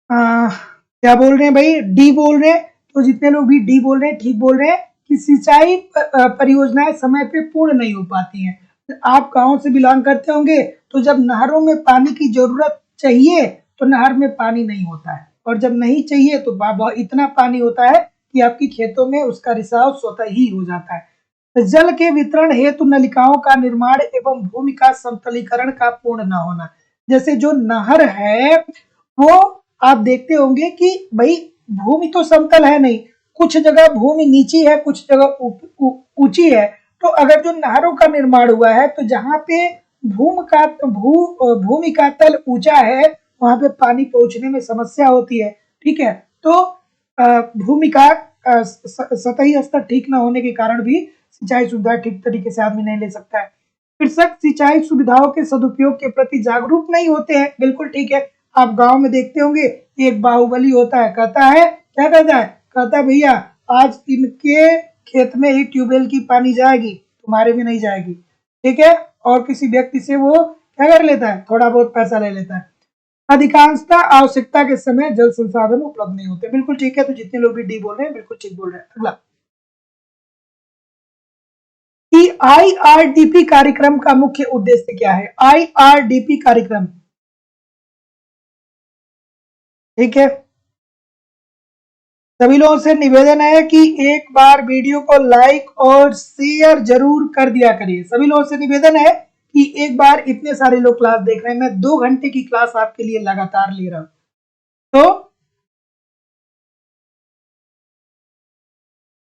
क्या बोल रहे हैं भाई? डी बोल रहे हैं। तो जितने लोग भी डी बोल रहे हैं ठीक बोल रहे हैं कि सिंचाई परियोजनाएं समय पे पूर्ण नहीं हो पाती हैं। आप गांव से बिलोंग करते होंगे, तो जब नहरों में पानी की जरूरत चाहिए तो नहर में पानी नहीं होता है, और जब नहीं चाहिए तो इतना पानी होता है कि आपकी खेतों में उसका रिसाव स्वतः ही हो जाता है। जल के वितरण हेतु नलिकाओं का निर्माण एवं भूमि का समतलीकरण का पूर्ण न होना। जैसे जो नहर है वो आप देखते होंगे कि भाई भूमि तो समतल है नहीं, कुछ जगह भूमि नीची है, कुछ जगह ऊंची है। तो अगर जो नहरों का निर्माण हुआ है तो जहां पे भूमि का तल ऊंचा है वहां पे पानी पहुंचने में समस्या होती है, ठीक है। तो भूमि का सतही स्तर ठीक न होने के कारण भी सिंचाई सुविधा ठीक तरीके से आदमी नहीं ले सकता है। कृषक सिंचाई सुविधाओं के सदुपयोग के प्रति जागरूक नहीं होते हैं, बिल्कुल ठीक है। आप गांव में देखते होंगे, एक बाहुबली होता है, कहता है क्या कहता है? कहता है भैया आज इनके खेत में ही ट्यूबवेल की पानी जाएगी, तुम्हारे में नहीं जाएगी, ठीक है। और किसी व्यक्ति से वो क्या कर लेता है? थोड़ा बहुत पैसा ले लेता है। अधिकांशतः आवश्यकता के समय जल संसाधन उपलब्ध नहीं होते, बिल्कुल ठीक है। तो जितने लोग भी डी बोल रहे हैं बिल्कुल ठीक बोल रहे हैं। अगला, कि आईआरडीपी कार्यक्रम का मुख्य उद्देश्य क्या है? आईआरडीपी कार्यक्रम, ठीक है। सभी लोगों से निवेदन है कि एक बार वीडियो को लाइक और शेयर जरूर कर दिया करिए। सभी लोगों से निवेदन है कि एक बार, इतने सारे लोग क्लास देख रहे हैं, मैं 2 घंटे की क्लास आपके लिए लगातार ले रहा हूं, तो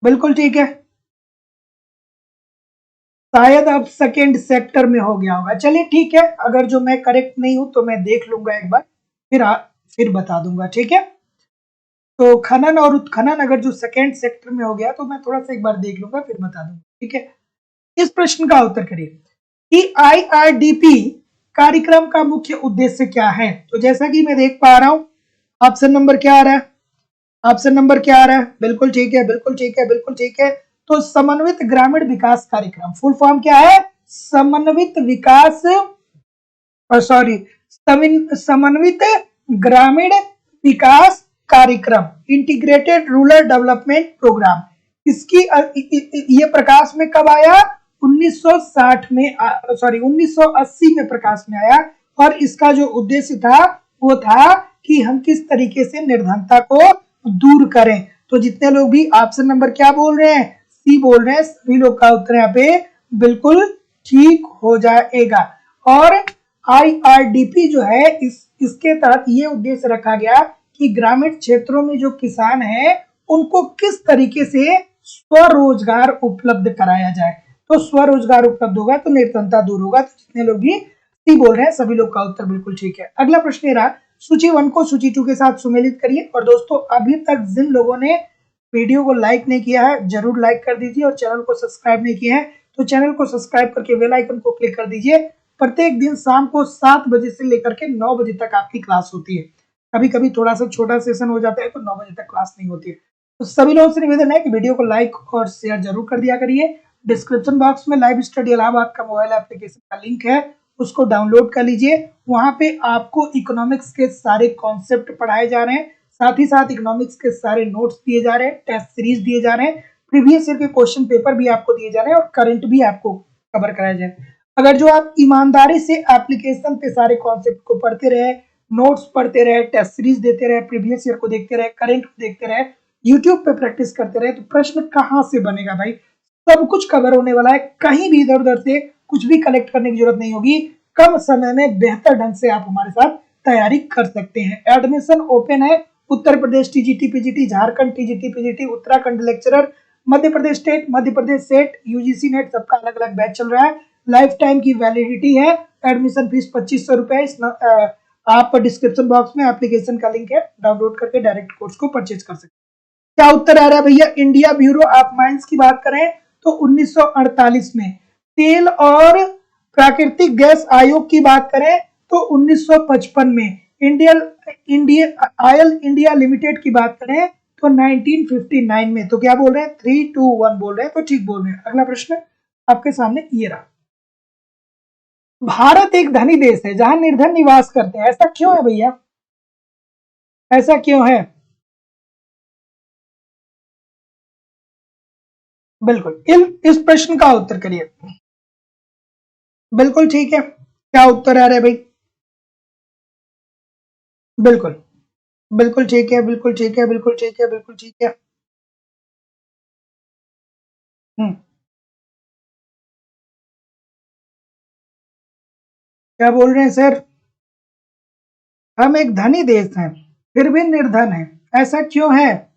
बिल्कुल ठीक है। शायद अब सेकेंड सेक्टर में हो गया होगा, चलिए ठीक है। अगर जो मैं करेक्ट नहीं हूं तो मैं देख लूंगा एक बार, फिर बता दूंगा, ठीक है। तो खनन और उत्खनन अगर जो सेकेंड सेक्टर में हो गया तो मैं थोड़ा सा एक बार देख लूंगा फिर बता दूंगा, ठीक है। इस प्रश्न का उत्तर करिए कि आईआरडीपी कार्यक्रम का मुख्य उद्देश्य क्या है? तो जैसा कि मैं देख पा रहा हूं, ऑप्शन नंबर क्या आ रहा है? ऑप्शन नंबर क्या आ रहा है? बिल्कुल ठीक है, बिल्कुल ठीक है, बिल्कुल ठीक है। तो समन्वित ग्रामीण विकास कार्यक्रम, फुल फॉर्म क्या है? समन्वित विकास, सॉरी, समन्वित ग्रामीण विकास कार्यक्रम, इंटीग्रेटेड रूरल डेवलपमेंट प्रोग्राम। इसकी ये प्रकाश में कब आया? 1960 में, सॉरी 1980 में प्रकाश में आया। और इसका जो उद्देश्य था वो था कि हम किस तरीके से निर्धनता को दूर करें। तो जितने लोग भी ऑप्शन नंबर क्या बोल रहे हैं, सी बोल रहे हैं, सभी लोग का उत्तर यहाँ पे बिल्कुल ठीक हो जाएगा। और आईआरडीपी जो है इसके तहत ये उद्देश्य रखा गया कि ग्रामीण क्षेत्रों में जो किसान है उनको किस तरीके से स्वरोजगार उपलब्ध कराया जाए। तो स्वरोजगार उपलब्ध होगा तो निर्धनता दूर होगा। तो जितने लोग भी सी बोल रहे हैं सभी लोग का उत्तर बिल्कुल ठीक है। अगला प्रश्न ये रहा, सूची 1 को सूची 2 के साथ सुमेलित करिए। और दोस्तों, अभी तक जिन लोगों ने वीडियो को लाइक नहीं किया है जरूर लाइक कर दीजिए, और चैनल को सब्सक्राइब नहीं किया है तो चैनल को सब्सक्राइब करके बेल आइकन को क्लिक कर दीजिए। प्रत्येक दिन शाम को 7 बजे से लेकर के 9 बजे तक आपकी क्लास होती है। कभी कभी थोड़ा सा छोटा सेशन हो जाता है तो 9 बजे तक क्लास नहीं होती है। तो सभी लोगों से निवेदन है कि वीडियो को लाइक और शेयर जरूर कर दिया करिए। डिस्क्रिप्शन बॉक्स में लाइव स्टडी इलाहाबाद का मोबाइल एप्लीकेशन का लिंक है, उसको डाउनलोड कर लीजिए। वहां पे आपको इकोनॉमिक्स के सारे कॉन्सेप्ट पढ़ाए जा रहे हैं, साथ ही साथ इकोनॉमिक्स के सारे नोट्स दिए जा रहे हैं, टेस्ट सीरीज दिए जा रहे हैं। प्रीवियस ईयर के क्वेश्चन पेपर भी आपको दिए जा रहे हैं और करंट भी आपको कवर कराया जाए। अगर जो आप ईमानदारी से एप्लीकेशन के सारे कॉन्सेप्ट को पढ़ते रहे, नोट्स पढ़ते रहे, टेस्ट सीरीज देते रहे, प्रीवियस ईयर को देखते रहे, करंट को देखते रहे, यूट्यूब पे प्रैक्टिस करते रहे, तो प्रश्न कहाँ से बनेगा भाई? सब कुछ कवर होने वाला है, कहीं भी इधर उधर से कुछ भी कलेक्ट करने की जरूरत नहीं होगी। कम समय में बेहतर ढंग से आप हमारे साथ तैयारी कर सकते हैं। एडमिशन ओपन है। Uttar Pradesh TGT PGT, Jharkhand TGT PGT, Uttarakhand lecturer, Madhya Pradesh state, Madhya Pradesh SET, UGC NET, सबका अलग अलग बैच चल रहा है। लाइफ टाइम की वैलिडिटी है। एडमिशन फीस 2500 रुपए। आप डिस्क्रिप्शन बॉक्स में एप्लीकेशन का लिंक है, डाउनलोड करके डायरेक्ट कोर्स को परचेज कर सकते हैं। क्या उत्तर आ रहा है भैया? इंडिया ब्यूरो ऑफ माइंस की बात करें तो 1948 में, तेल और प्राकृतिक गैस आयोग की बात करें तो 1955 में, ऑयल इंडिया लिमिटेड की बात करें तो 1959 में। तो क्या बोल रहे हैं? 3, 2, 1 बोल रहे हैं, तो ठीक बोल रहे हैं। अगला प्रश्न आपके सामने ये रहा। भारत एक धनी देश है जहां निर्धन निवास करते हैं, ऐसा क्यों है भैया? ऐसा क्यों है? बिल्कुल, इस प्रश्न का उत्तर करिए। बिल्कुल ठीक है। क्या उत्तर आ रहा है भाई? बिल्कुल, बिल्कुल ठीक है, बिल्कुल ठीक है, बिल्कुल ठीक है, बिल्कुल ठीक है। क्या बोल रहे हैं सर? हम एक धनी देश हैं फिर भी निर्धन हैं, ऐसा क्यों है?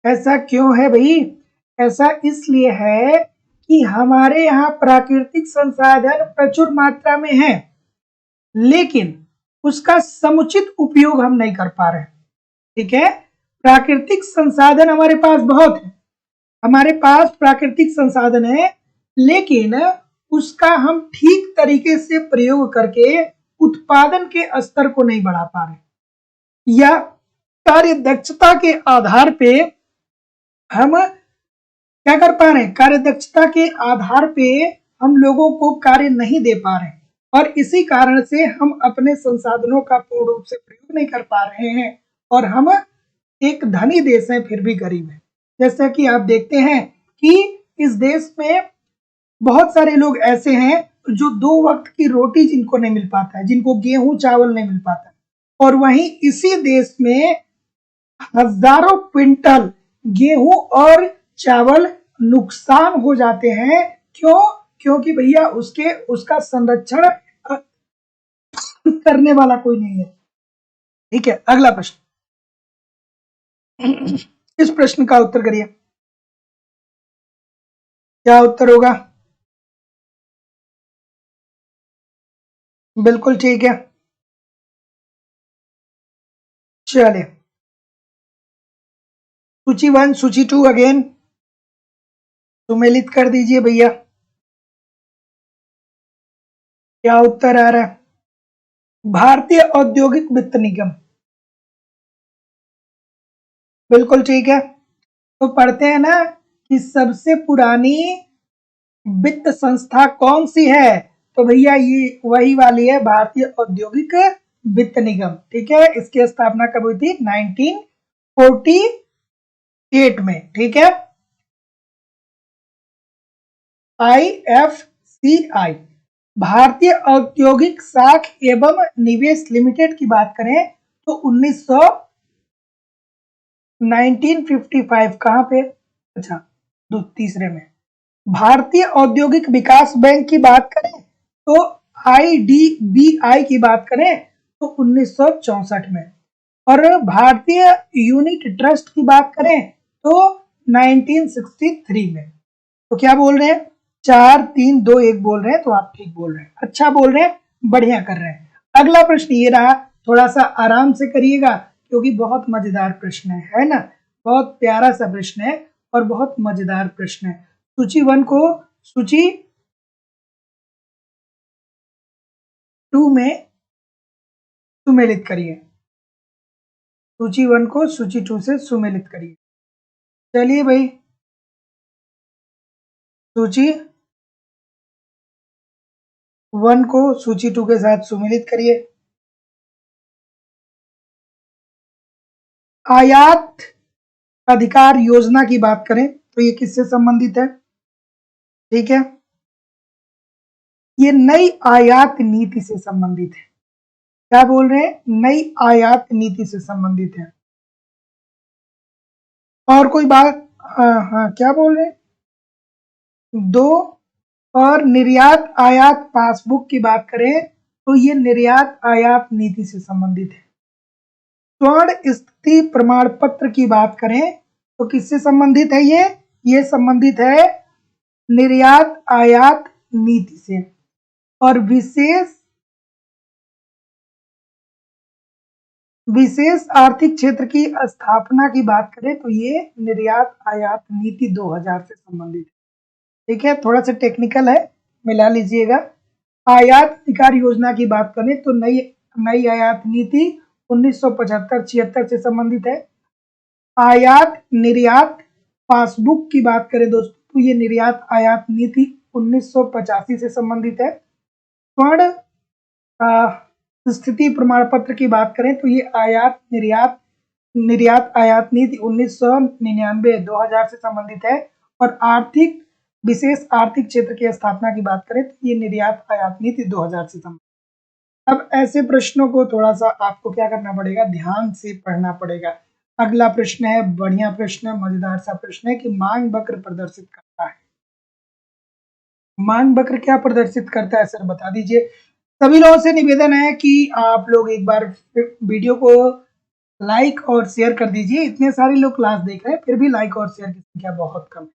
ऐसा क्यों है भाई? ऐसा इसलिए है कि हमारे यहाँ प्राकृतिक संसाधन प्रचुर मात्रा में है, लेकिन उसका समुचित उपयोग हम नहीं कर पा रहे। ठीक है, प्राकृतिक संसाधन हमारे पास बहुत है, हमारे पास प्राकृतिक संसाधन है, लेकिन उसका हम ठीक तरीके से प्रयोग करके उत्पादन के स्तर को नहीं बढ़ा पा रहे, या कार्य दक्षता के आधार पे हम क्या कर पा रहे हैं? कार्य दक्षता के आधार पे हम लोगों को कार्य नहीं दे पा रहे हैं, और इसी कारण से हम अपने संसाधनों का पूर्ण रूप से प्रयोग नहीं कर पा रहे हैं, और हम एक धनी देश है फिर भी गरीब है। जैसा कि आप देखते हैं कि इस देश में बहुत सारे लोग ऐसे हैं जो 2 वक्त की रोटी जिनको नहीं मिल पाता है, जिनको गेहूं चावल नहीं मिल पाता है, और वहीं इसी देश में हजारों क्विंटल गेहूं और चावल नुकसान हो जाते हैं। क्यों? क्योंकि भैया उसका संरक्षण करने वाला कोई नहीं है। ठीक है, अगला प्रश्न। इस प्रश्न का उत्तर करिए। क्या उत्तर होगा? बिल्कुल ठीक है। चलिए, सूची 1, सूची 2 अगेन सुमेलित कर दीजिए भैया। क्या उत्तर आ रहा है? भारतीय औद्योगिक वित्त निगम। बिल्कुल ठीक है। तो पढ़ते हैं ना कि सबसे पुरानी वित्त संस्था कौन सी है? तो भैया ये वही वाली है, भारतीय औद्योगिक वित्त निगम। ठीक है, इसकी स्थापना कब हुई थी? 1948 में। ठीक है, IFCI, भारतीय औद्योगिक साख एवं निवेश लिमिटेड की बात करें तो 1955 कहां पे? अच्छा, तीसरे में। भारतीय औद्योगिक विकास बैंक की बात करें तो IDBI की बात करें तो 1964 में, और भारतीय यूनिट ट्रस्ट की बात करें तो 1963 में। तो क्या बोल रहे हैं? 4, 3, 2, 1 बोल रहे हैं, तो आप ठीक बोल रहे हैं, अच्छा बोल रहे हैं, बढ़िया कर रहे हैं। अगला प्रश्न ये रहा, थोड़ा सा आराम से करिएगा क्योंकि बहुत मजेदार प्रश्न है ना? बहुत प्यारा सा प्रश्न है और बहुत मजेदार प्रश्न है। सूची 1 को सूची 2 में सुमेलित करिए। सूची 1 को सूची 2 से सुमेलित करिए। चलिए भाई, सूची 1 को सूची 2 के साथ सुमेलित करिए। आयात अधिकार योजना की बात करें तो ये किससे संबंधित है? ठीक है, ये नई आयात नीति से संबंधित है। क्या बोल रहे हैं? नई आयात नीति से संबंधित है। और कोई बात? हाँ हाँ, क्या बोल रहे हैं? 2 और निर्यात आयात पासबुक की बात करें तो ये निर्यात आयात नीति से संबंधित है। स्वर्ण स्थिति प्रमाण पत्र की बात करें तो किससे संबंधित है? ये संबंधित है निर्यात आयात नीति से। और विशेष आर्थिक क्षेत्र की स्थापना की बात करें तो ये निर्यात आयात नीति 2000 से संबंधित है। ठीक है, थोड़ा सा टेक्निकल है, मिला लीजिएगा। आयात अधिकार योजना की बात करें तो नई आयात नीति 1975-76 से संबंधित है। आयात निर्यात पासबुक की बात करें दोस्तों तो ये निर्यात आयात नीति 1985 से संबंधित है। स्वर्ण स्थिति प्रमाण पत्र की बात करें तो ये निर्यात आयात नीति 1999-2000 से संबंधित है। और विशेष आर्थिक क्षेत्र की स्थापना की बात करें तो ये निर्यात आयात नीति 2000 से संबंधित। अब ऐसे प्रश्नों को थोड़ा सा आपको क्या करना पड़ेगा? ध्यान से पढ़ना पड़ेगा। अगला प्रश्न है, बढ़िया प्रश्न है, मजेदार सा प्रश्न है कि मांग वक्र प्रदर्शित करता है। मांग वक्र क्या प्रदर्शित करता है सर, बता दीजिए। सभी लोगों से निवेदन है कि आप लोग एक बार वीडियो को लाइक और शेयर कर दीजिए। इतने सारे लोग क्लास देख रहे हैं फिर भी लाइक और शेयर की संख्या बहुत कम है,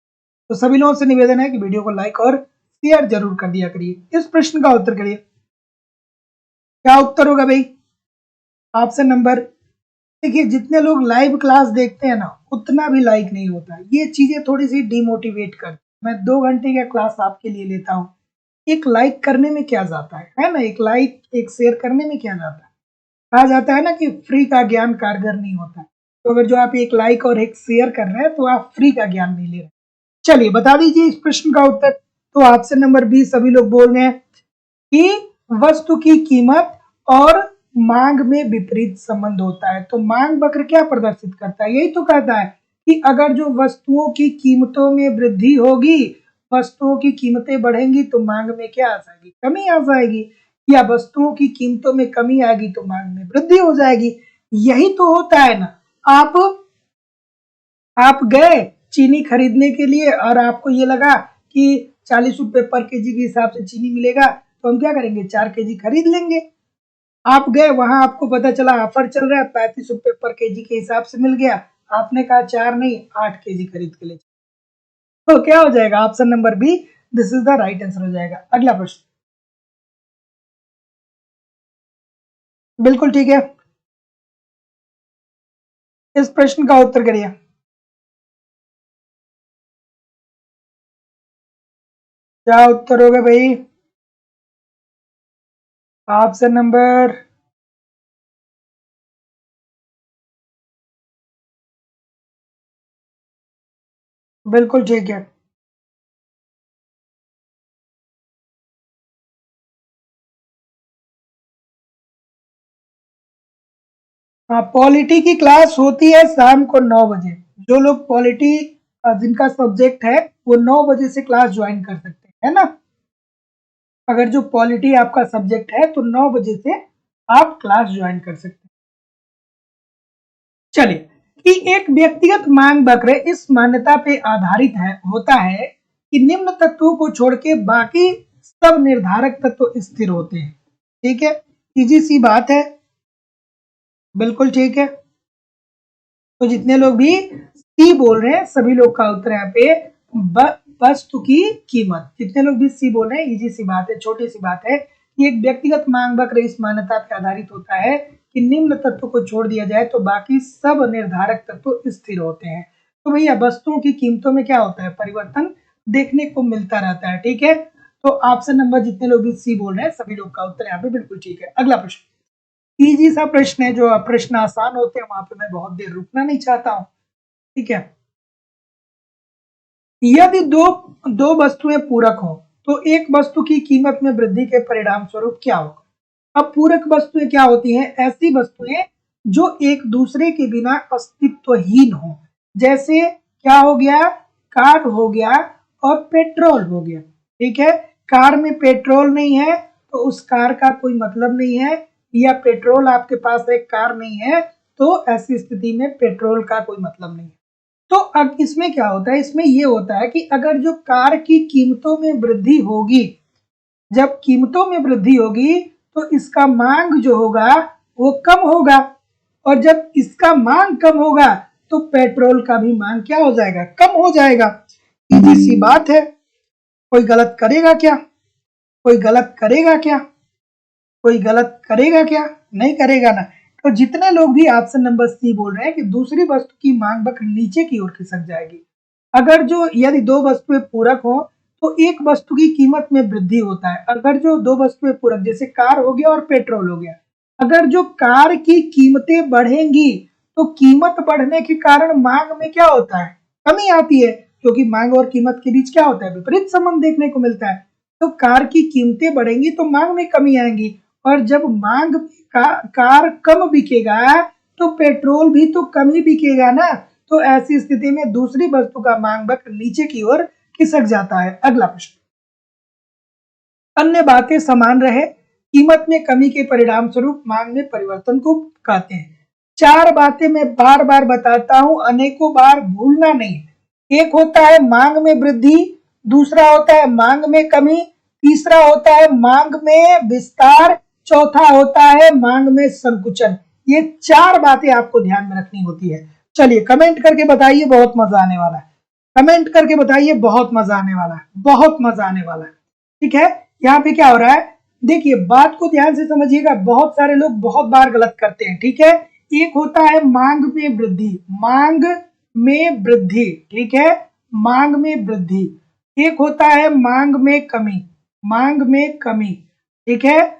तो सभी लोगों से निवेदन है कि वीडियो को लाइक और शेयर जरूर कर दिया करिए। इस प्रश्न का उत्तर करिए। क्या उत्तर होगा भाई? ऑप्शन नंबर, देखिए जितने लोग लाइव क्लास देखते हैं ना उतना भी लाइक नहीं होता। ये चीजें थोड़ी सी डिमोटिवेट करती। मैं 2 घंटे का क्लास आपके लिए लेता हूँ, एक लाइक करने में क्या जाता है ना? एक लाइक एक शेयर करने में क्या जाता है? कहा जाता है ना कि फ्री का ज्ञान कारगर नहीं होता। तो अगर जो आप एक लाइक और एक शेयर कर रहे हैं तो आप फ्री का ज्ञान नहीं ले रहे। चलिए बता दीजिए इस प्रश्न का उत्तर। तो ऑप्शन नंबर बी सभी लोग बोल रहे हैं कि वस्तु की कीमत और मांग में विपरीत संबंध होता है। तो मांग वक्र क्या प्रदर्शित करता है? यही तो कहता है कि अगर जो वस्तुओं की कीमतों में वृद्धि होगी, वस्तुओं की कीमतें बढ़ेंगी तो मांग में क्या आ जाएगी? कमी आ जाएगी। या वस्तुओं की कीमतों में कमी आएगी तो मांग में वृद्धि हो जाएगी। यही तो होता है ना। आप गए चीनी खरीदने के लिए और आपको ये लगा कि 40 रुपए पर केजी के हिसाब से चीनी मिलेगा, तो हम क्या करेंगे? 4 केजी खरीद लेंगे। आप गए वहां आपको पता चला ऑफर चल रहा है, 35 रुपए पर केजी के हिसाब से मिल गया, आपने कहा 4 नहीं 8 केजी खरीद के ले। तो क्या हो जाएगा? Option number B this is the right answer हो जाएगा। अगला प्रश्न, बिल्कुल ठीक है, इस प्रश्न का उत्तर करिए। क्या उत्तर होगा भाई? ऑप्शन नंबर, बिल्कुल ठीक है। हाँ, पॉलिटी की क्लास होती है शाम को 9 बजे। जो लोग पॉलिटी जिनका सब्जेक्ट है वो 9 बजे से क्लास ज्वाइन कर सकते हैं, है ना? अगर जो पॉलिटी आपका सब्जेक्ट है तो 9 बजे से आप क्लास ज्वाइन कर सकते हैं। चलिए, कि एक व्यक्तिगत मांग वक्र इस मान्यता पे आधारित होता है कि निम्न तत्वों को छोड़ के बाकी सब निर्धारक तत्व स्थिर होते हैं। ठीक है, इजी सी बात है, बिल्कुल ठीक है। तो जितने लोग भी सी बोल रहे हैं सभी लोग का उत्तर यहाँ पे वस्तु की कीमत। जितने लोग भी सी बोल रहे हैं, इजी सी बात है, छोटी सी बात है कि एक व्यक्तिगत मांग वक्र इस मान्यता पर आधारित होता है कि निम्न तत्व को छोड़ दिया जाए तो बाकी सब निर्धारक तत्व स्थिर होते हैं। तो भैया वस्तुओं की कीमतों में क्या होता है? परिवर्तन देखने को मिलता रहता है। ठीक है, तो ऑप्शन नंबर जितने लोग भी सी बोल रहे हैं सभी लोग का उत्तर यहाँ पे बिल्कुल ठीक है। अगला प्रश्न, इजी सा प्रश्न है, जो प्रश्न आसान होते हैं वहां पे मैं बहुत देर रुकना नहीं चाहता हूं। ठीक है, यदि दो वस्तुएं पूरक हो तो एक वस्तु की कीमत में वृद्धि के परिणाम स्वरूप क्या होगा? अब पूरक वस्तुएं क्या होती हैं? ऐसी वस्तुएं जो एक दूसरे के बिना अस्तित्वहीन हो। जैसे क्या हो गया, कार हो गया और पेट्रोल हो गया। ठीक है, कार में पेट्रोल नहीं है तो उस कार का कोई मतलब नहीं है, या पेट्रोल आपके पास एक कार नहीं है तो ऐसी स्थिति में पेट्रोल का कोई मतलब नहीं है। तो अब इसमें क्या होता है, इसमें ये होता है कि अगर जो कार की कीमतों में वृद्धि होगी, जब कीमतों में वृद्धि होगी तो इसका मांग जो होगा वो कम होगा, और जब इसका मांग कम होगा तो पेट्रोल का भी मांग क्या हो जाएगा, कम हो जाएगा। सीधी सी बात है। कोई गलत करेगा क्या, कोई गलत करेगा क्या, कोई गलत करेगा क्या, नहीं करेगा ना। तो जितने लोग भी ऑप्शन नंबर सी बोल रहे हैं कि दूसरी वस्तु की मांग बक नीचे की ओर खिसक जाएगी। अगर जो यदि दो वस्तुएं पूरक हो तो एक वस्तु की कीमत में वृद्धि होता है। अगर जो दो वस्तुएं पूरक, जैसे कार हो गया और पेट्रोल हो गया, अगर जो कार की कीमतें बढ़ेंगी तो कीमत बढ़ने के कारण मांग में क्या होता है, कमी आती है, क्योंकि मांग और कीमत के बीच क्या होता है, विपरीत संबंध देखने को मिलता है। तो कार की कीमतें बढ़ेंगी तो मांग में कमी आएगी, और जब मांग कार कम बिकेगा तो पेट्रोल भी तो कम ही बिकेगा ना। तो ऐसी स्थिति में दूसरी वस्तु का मांग वक्र नीचे की ओर खिसक जाता है। अगला प्रश्न, अन्य बातें समान रहे, कीमत में कमी के परिणाम स्वरूप मांग में परिवर्तन को कहते हैं। चार बातें मैं बार बार बताता हूं, अनेकों बार भूलना नहीं। एक होता है मांग में वृद्धि, दूसरा होता है मांग में कमी, तीसरा होता है मांग में विस्तार, चौथा होता है मांग में संकुचन। ये चार बातें आपको ध्यान में रखनी होती है। चलिए कमेंट करके बताइए, बहुत मजा आने वाला है। कमेंट करके बताइए, बहुत मजा आने वाला है, बहुत मजा आने वाला है। ठीक है, यहाँ पे क्या हो रहा है, देखिए बात को ध्यान से समझिएगा। बहुत सारे लोग बहुत बार गलत करते हैं। ठीक है, एक होता है मांग में वृद्धि, मांग में वृद्धि, ठीक है, मांग में वृद्धि। एक होता है मांग में कमी, मांग में कमी, ठीक है।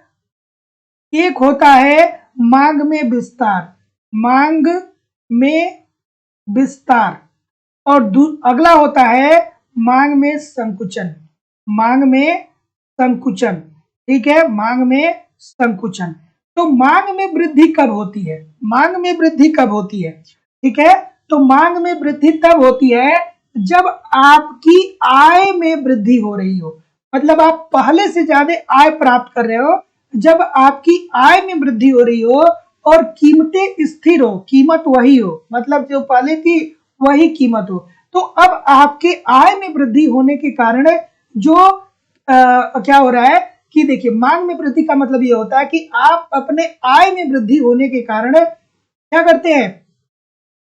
एक होता है मांग में विस्तार, मांग में विस्तार, और अगला होता है मांग में संकुचन, मांग में संकुचन, ठीक है, मांग में संकुचन। तो मांग में वृद्धि कब होती है, मांग में वृद्धि कब होती है, ठीक है। तो मांग में वृद्धि तब होती है जब आपकी आय में वृद्धि हो रही हो, मतलब आप पहले से ज्यादा आय प्राप्त कर रहे हो। जब आपकी आय में वृद्धि हो रही हो और कीमतें स्थिर हो, कीमत वही हो, मतलब जो पहले थी वही कीमत हो, तो अब आपके आय में वृद्धि होने के कारण जो क्या हो रहा है कि देखिए, मांग में वृद्धि का मतलब ये होता है कि आप अपने आय में वृद्धि होने के कारण क्या करते हैं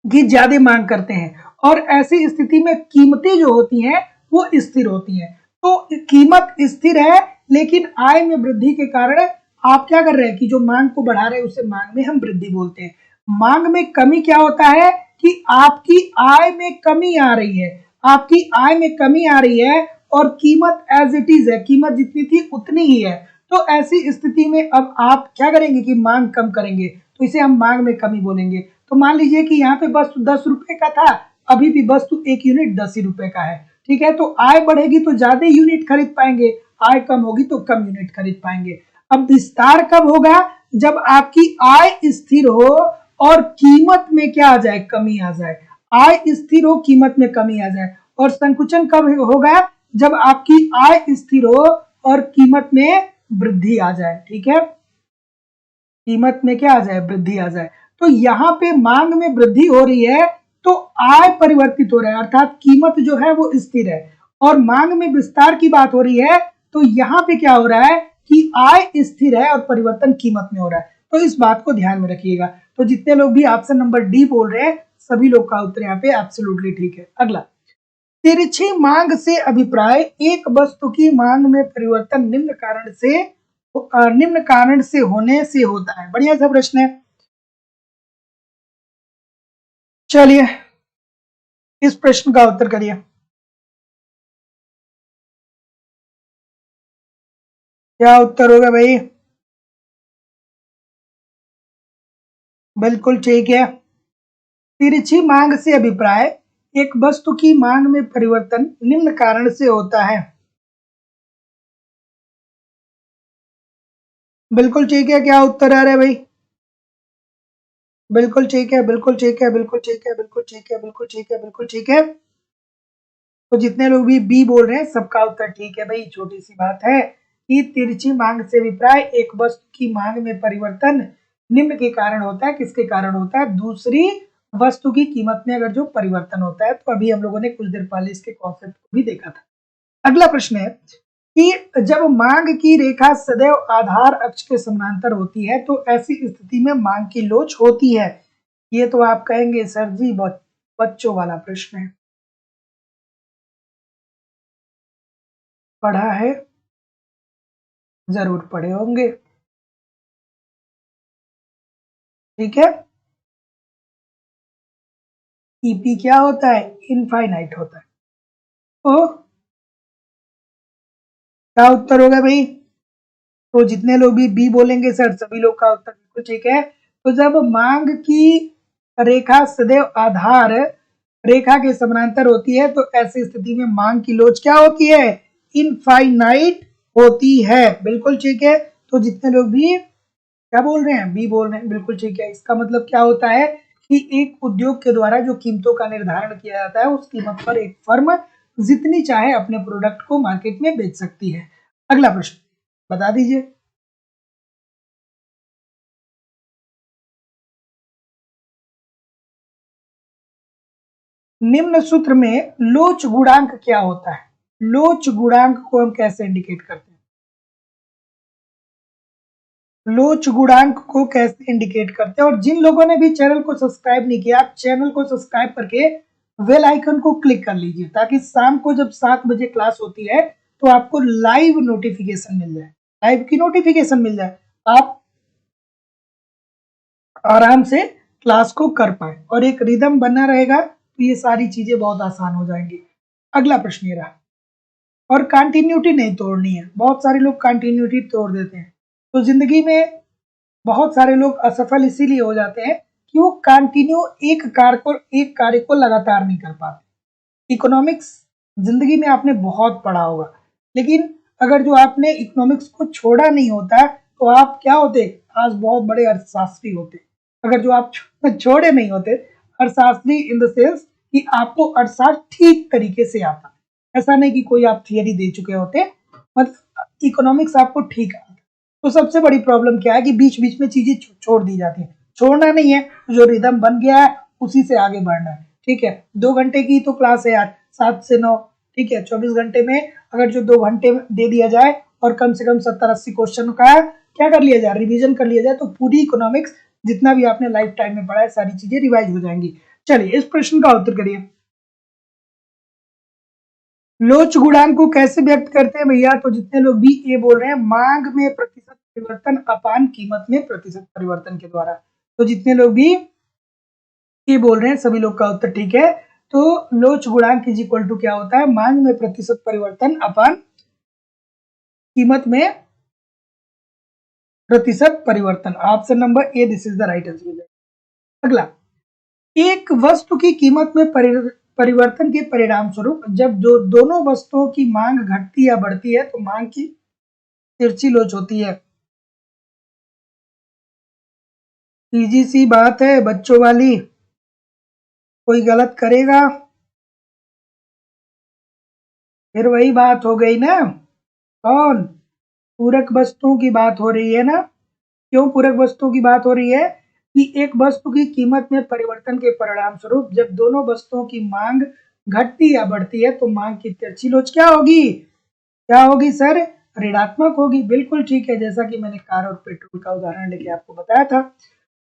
कि ज्यादा मांग करते हैं, और ऐसी स्थिति में कीमतें जो होती हैं वो स्थिर होती हैं। तो कीमत स्थिर है लेकिन आय में वृद्धि के कारण आप क्या कर रहे हैं कि जो मांग को बढ़ा रहे हैं उसे मांग में हम वृद्धि बोलते हैं। मांग में कमी क्या होता है कि आपकी आय में कमी आ रही है, आपकी आय में कमी आ रही है और कीमत एज इट इज है, कीमत जितनी थी उतनी ही है। तो ऐसी स्थिति में अब आप क्या करेंगे कि मांग कम करेंगे, तो इसे हम मांग में कमी बोलेंगे। तो मान लीजिए कि यहाँ पे वस्तु 10 रुपए का था, अभी भी वस्तु एक यूनिट 10 ही रुपए का है, ठीक है। तो आय बढ़ेगी तो ज्यादा यूनिट खरीद पाएंगे, आय कम होगी तो कम यूनिट खरीद पाएंगे। अब विस्तार कब होगा, जब आपकी आय स्थिर हो और कीमत में क्या आ जाए, कमी आ जाए। आय स्थिर हो, कीमत में कमी आ जाए। और संकुचन कब होगा, जब आपकी आय स्थिर हो और कीमत में वृद्धि आ जाए, ठीक है, कीमत में क्या आ जाए, वृद्धि आ जाए। तो यहाँ पे मांग में वृद्धि हो रही है तो आय परिवर्तित हो रहा है, अर्थात कीमत जो है वो स्थिर है, और मांग में विस्तार की बात हो रही है तो यहाँ पे क्या हो रहा है कि आय स्थिर है और परिवर्तन कीमत में हो रहा है। तो इस बात को ध्यान में रखिएगा। तो जितने लोग भी ऑप्शन नंबर डी बोल रहे हैं सभी लोग का उत्तर यहाँ पे एब्सोल्युटली ठीक है। अगला, तिरछी मांग से अभिप्राय, एक वस्तु की मांग में परिवर्तन निम्न कारण से होने से होता है। बढ़िया सा प्रश्न है। चलिए इस प्रश्न का उत्तर करिए। क्या उत्तर होगा भाई, बिल्कुल ठीक है। तिरछी मांग से अभिप्राय, एक वस्तु की मांग में परिवर्तन निम्न कारण से होता है। बिल्कुल ठीक है। क्या उत्तर आ रहा है भाई, बिल्कुल ठीक है, बिल्कुल ठीक है, बिल्कुल ठीक है, बिल्कुल ठीक है, बिल्कुल ठीक है, बिल्कुल ठीक है। तो जितने लोग भी बी बोल रहे हैं सबका उत्तर ठीक है भाई। छोटी सी बात है कि तिरछी मांग से विप्राय एक वस्तु की मांग में परिवर्तन निम्न के कारण होता है। किसके कारण होता है? दूसरी वस्तु की कीमत में अगर जो परिवर्तन होता है। तो अभी हम लोगों ने कुछ देर पहले इसके कॉन्सेप्ट को भी देखा था। अगला प्रश्न है कि जब मांग की रेखा सदैव आधार अक्ष के समानांतर होती है तो ऐसी स्थिति में मांग की लोच होती है। ये तो आप कहेंगे सर जी बच्चों वाला प्रश्न है। पढ़ा है? जरूर पढ़े होंगे। ठीक है। ईपी क्या होता है? इनफाइनाइट होता है। तो क्या उत्तर होगा भाई? तो जितने लोग भी बी बोलेंगे सर सभी लोग का उत्तर बिल्कुल ठीक है। तो जब मांग की रेखा सदैव आधार रेखा के समानांतर होती है तो ऐसी स्थिति में मांग की लोच क्या होती है? इनफाइनाइट होती है। बिल्कुल ठीक है। तो जितने लोग भी क्या बोल रहे हैं? बी बोल रहे हैं, बिल्कुल ठीक है। इसका मतलब क्या होता है कि एक उद्योग के द्वारा जो कीमतों का निर्धारण किया जाता है उस कीमत पर एक फर्म जितनी चाहे अपने प्रोडक्ट को मार्केट में बेच सकती है। अगला प्रश्न बता दीजिए। निम्न सूत्र में लोच गुणांक क्या होता है? लोच गुणांक को हम कैसे इंडिकेट करते हैं? लोच गुणांक को कैसे इंडिकेट करते हैं? और जिन लोगों ने भी चैनल को सब्सक्राइब नहीं किया, आप चैनल को सब्सक्राइब करके बेल आइकन को क्लिक कर लीजिए ताकि शाम को जब 7 बजे क्लास होती है तो आपको लाइव नोटिफिकेशन मिल जाए। लाइव की नोटिफिकेशन मिल जाए, आप आराम से क्लास को कर पाए और एक रिदम बना रहेगा तो ये सारी चीजें बहुत आसान हो जाएंगी। अगला प्रश्न ये रहा। और कंटिन्यूटी नहीं तोड़नी है। बहुत सारे लोग कंटिन्यूटी तोड़ देते हैं। तो जिंदगी में बहुत सारे लोग असफल इसीलिए हो जाते हैं कि वो कंटिन्यू एक कार्य को लगातार नहीं कर पाते। इकोनॉमिक्स जिंदगी में आपने बहुत पढ़ा होगा, लेकिन अगर जो आपने इकोनॉमिक्स को छोड़ा नहीं होता तो आप क्या होते? आज बहुत बड़े अर्थशास्त्री होते। अगर जो आप छोड़े नहीं होते अर्थशास्त्री इन द सेंस कि आपको अर्थशास्त्र ठीक तरीके से आता। ऐसा नहीं कि कोई आप थियरी दे चुके होते, मतलब इकोनॉमिक्स आपको ठीक आता। तो सबसे बड़ी प्रॉब्लम क्या है कि बीच बीच में चीजें छोड़ दी जाती हैं। छोड़ना नहीं है, जो रिदम बन गया है उसी से आगे बढ़ना है। ठीक है, 2 घंटे की तो क्लास है यार, 7 से 9। ठीक है, 24 घंटे में अगर जो 2 घंटे दे दिया जाए और कम से कम 70-80 क्वेश्चन का क्या कर लिया जाए, रिवीजन कर लिया जाए, तो पूरी इकोनॉमिक्स जितना भी आपने लाइफ टाइम में पढ़ा है सारी चीजें रिवाइज हो जाएंगी। चलिए इस प्रश्न का उत्तर करिए। लोच गुणांक को कैसे व्यक्त करते हैं भैया? तो जितने लोग भी ये बोल रहे हैं मांग में प्रतिशत परिवर्तन अपान कीमत में प्रतिशत परिवर्तन के द्वारा। तो जितने लोग भी ये बोल रहे हैं सभी लोग का उत्तर ठीक है। तो लोच गुणांक इज इक्वल टू क्या होता है? मांग में प्रतिशत परिवर्तन अपान कीमत में प्रतिशत परिवर्तन। Option number A this is the right answer. अगला, एक वस्तु की कीमत में परिवर्तन के परिणाम स्वरूप जब जो दोनों वस्तुओं की मांग घटती या बढ़ती है तो मांग की तिरछी लोच होती है। इजी सी बात है बच्चों वाली, कोई गलत करेगा फिर वही बात हो गई ना। कौन? पूरक वस्तुओं की बात हो रही है ना। क्यों पूरक वस्तुओं की बात हो रही है? कि एक वस्तु की कीमत में परिवर्तन के परिणाम स्वरूप जब दोनों वस्तुओं की मांग घटती या बढ़ती है तो मांग की तिरछी लोच क्या होगी? क्या होगी सर? ऋणात्मक होगी। बिल्कुल ठीक है, जैसा कि मैंने कार और पेट्रोल का उदाहरण लेके आपको बताया था।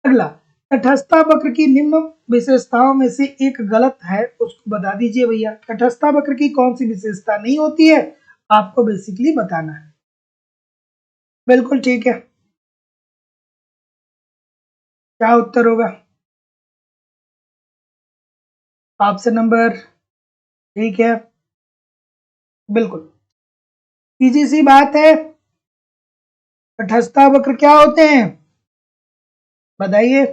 अगला, तटस्थता वक्र की निम्न विशेषताओं में से एक गलत है, उसको बता दीजिए भैया। तटस्थता वक्र की कौन सी विशेषता नहीं होती है आपको बेसिकली बताना है। बिल्कुल ठीक है। क्या उत्तर होगा? ऑप्शन नंबर ठीक है, बिल्कुल इजी सी बात है। तटस्थता वक्र क्या होते हैं बताइए?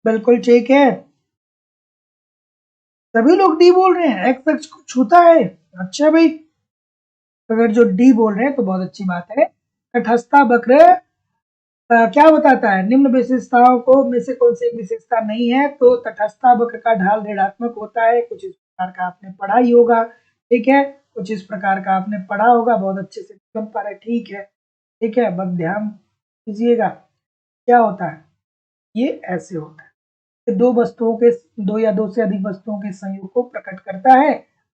बिल्कुल ठीक है, सभी लोग डी बोल रहे हैं। एक्स एक्स को छूता है। अच्छा भाई, अगर जो डी बोल रहे हैं तो बहुत अच्छी बात है। तटस्थता वक्र क्या बताता है, निम्न विशेषताओं को में से कौन सी एक विशेषता नहीं है, तो तटस्था वक्र का ढाल ऋणात्मक होता है, कुछ इस प्रकार का आपने पढ़ा ही होगा, ठीक है, कुछ इस प्रकार का आपने पढ़ा होगा, बहुत अच्छे से बन पा रहे, ठीक है, ठीक है, बस ध्यान दीजिएगा। क्या होता है, ये ऐसे होता है, ये दो वस्तुओं के, दो या दो से अधिक वस्तुओं के संयोग को प्रकट करता है।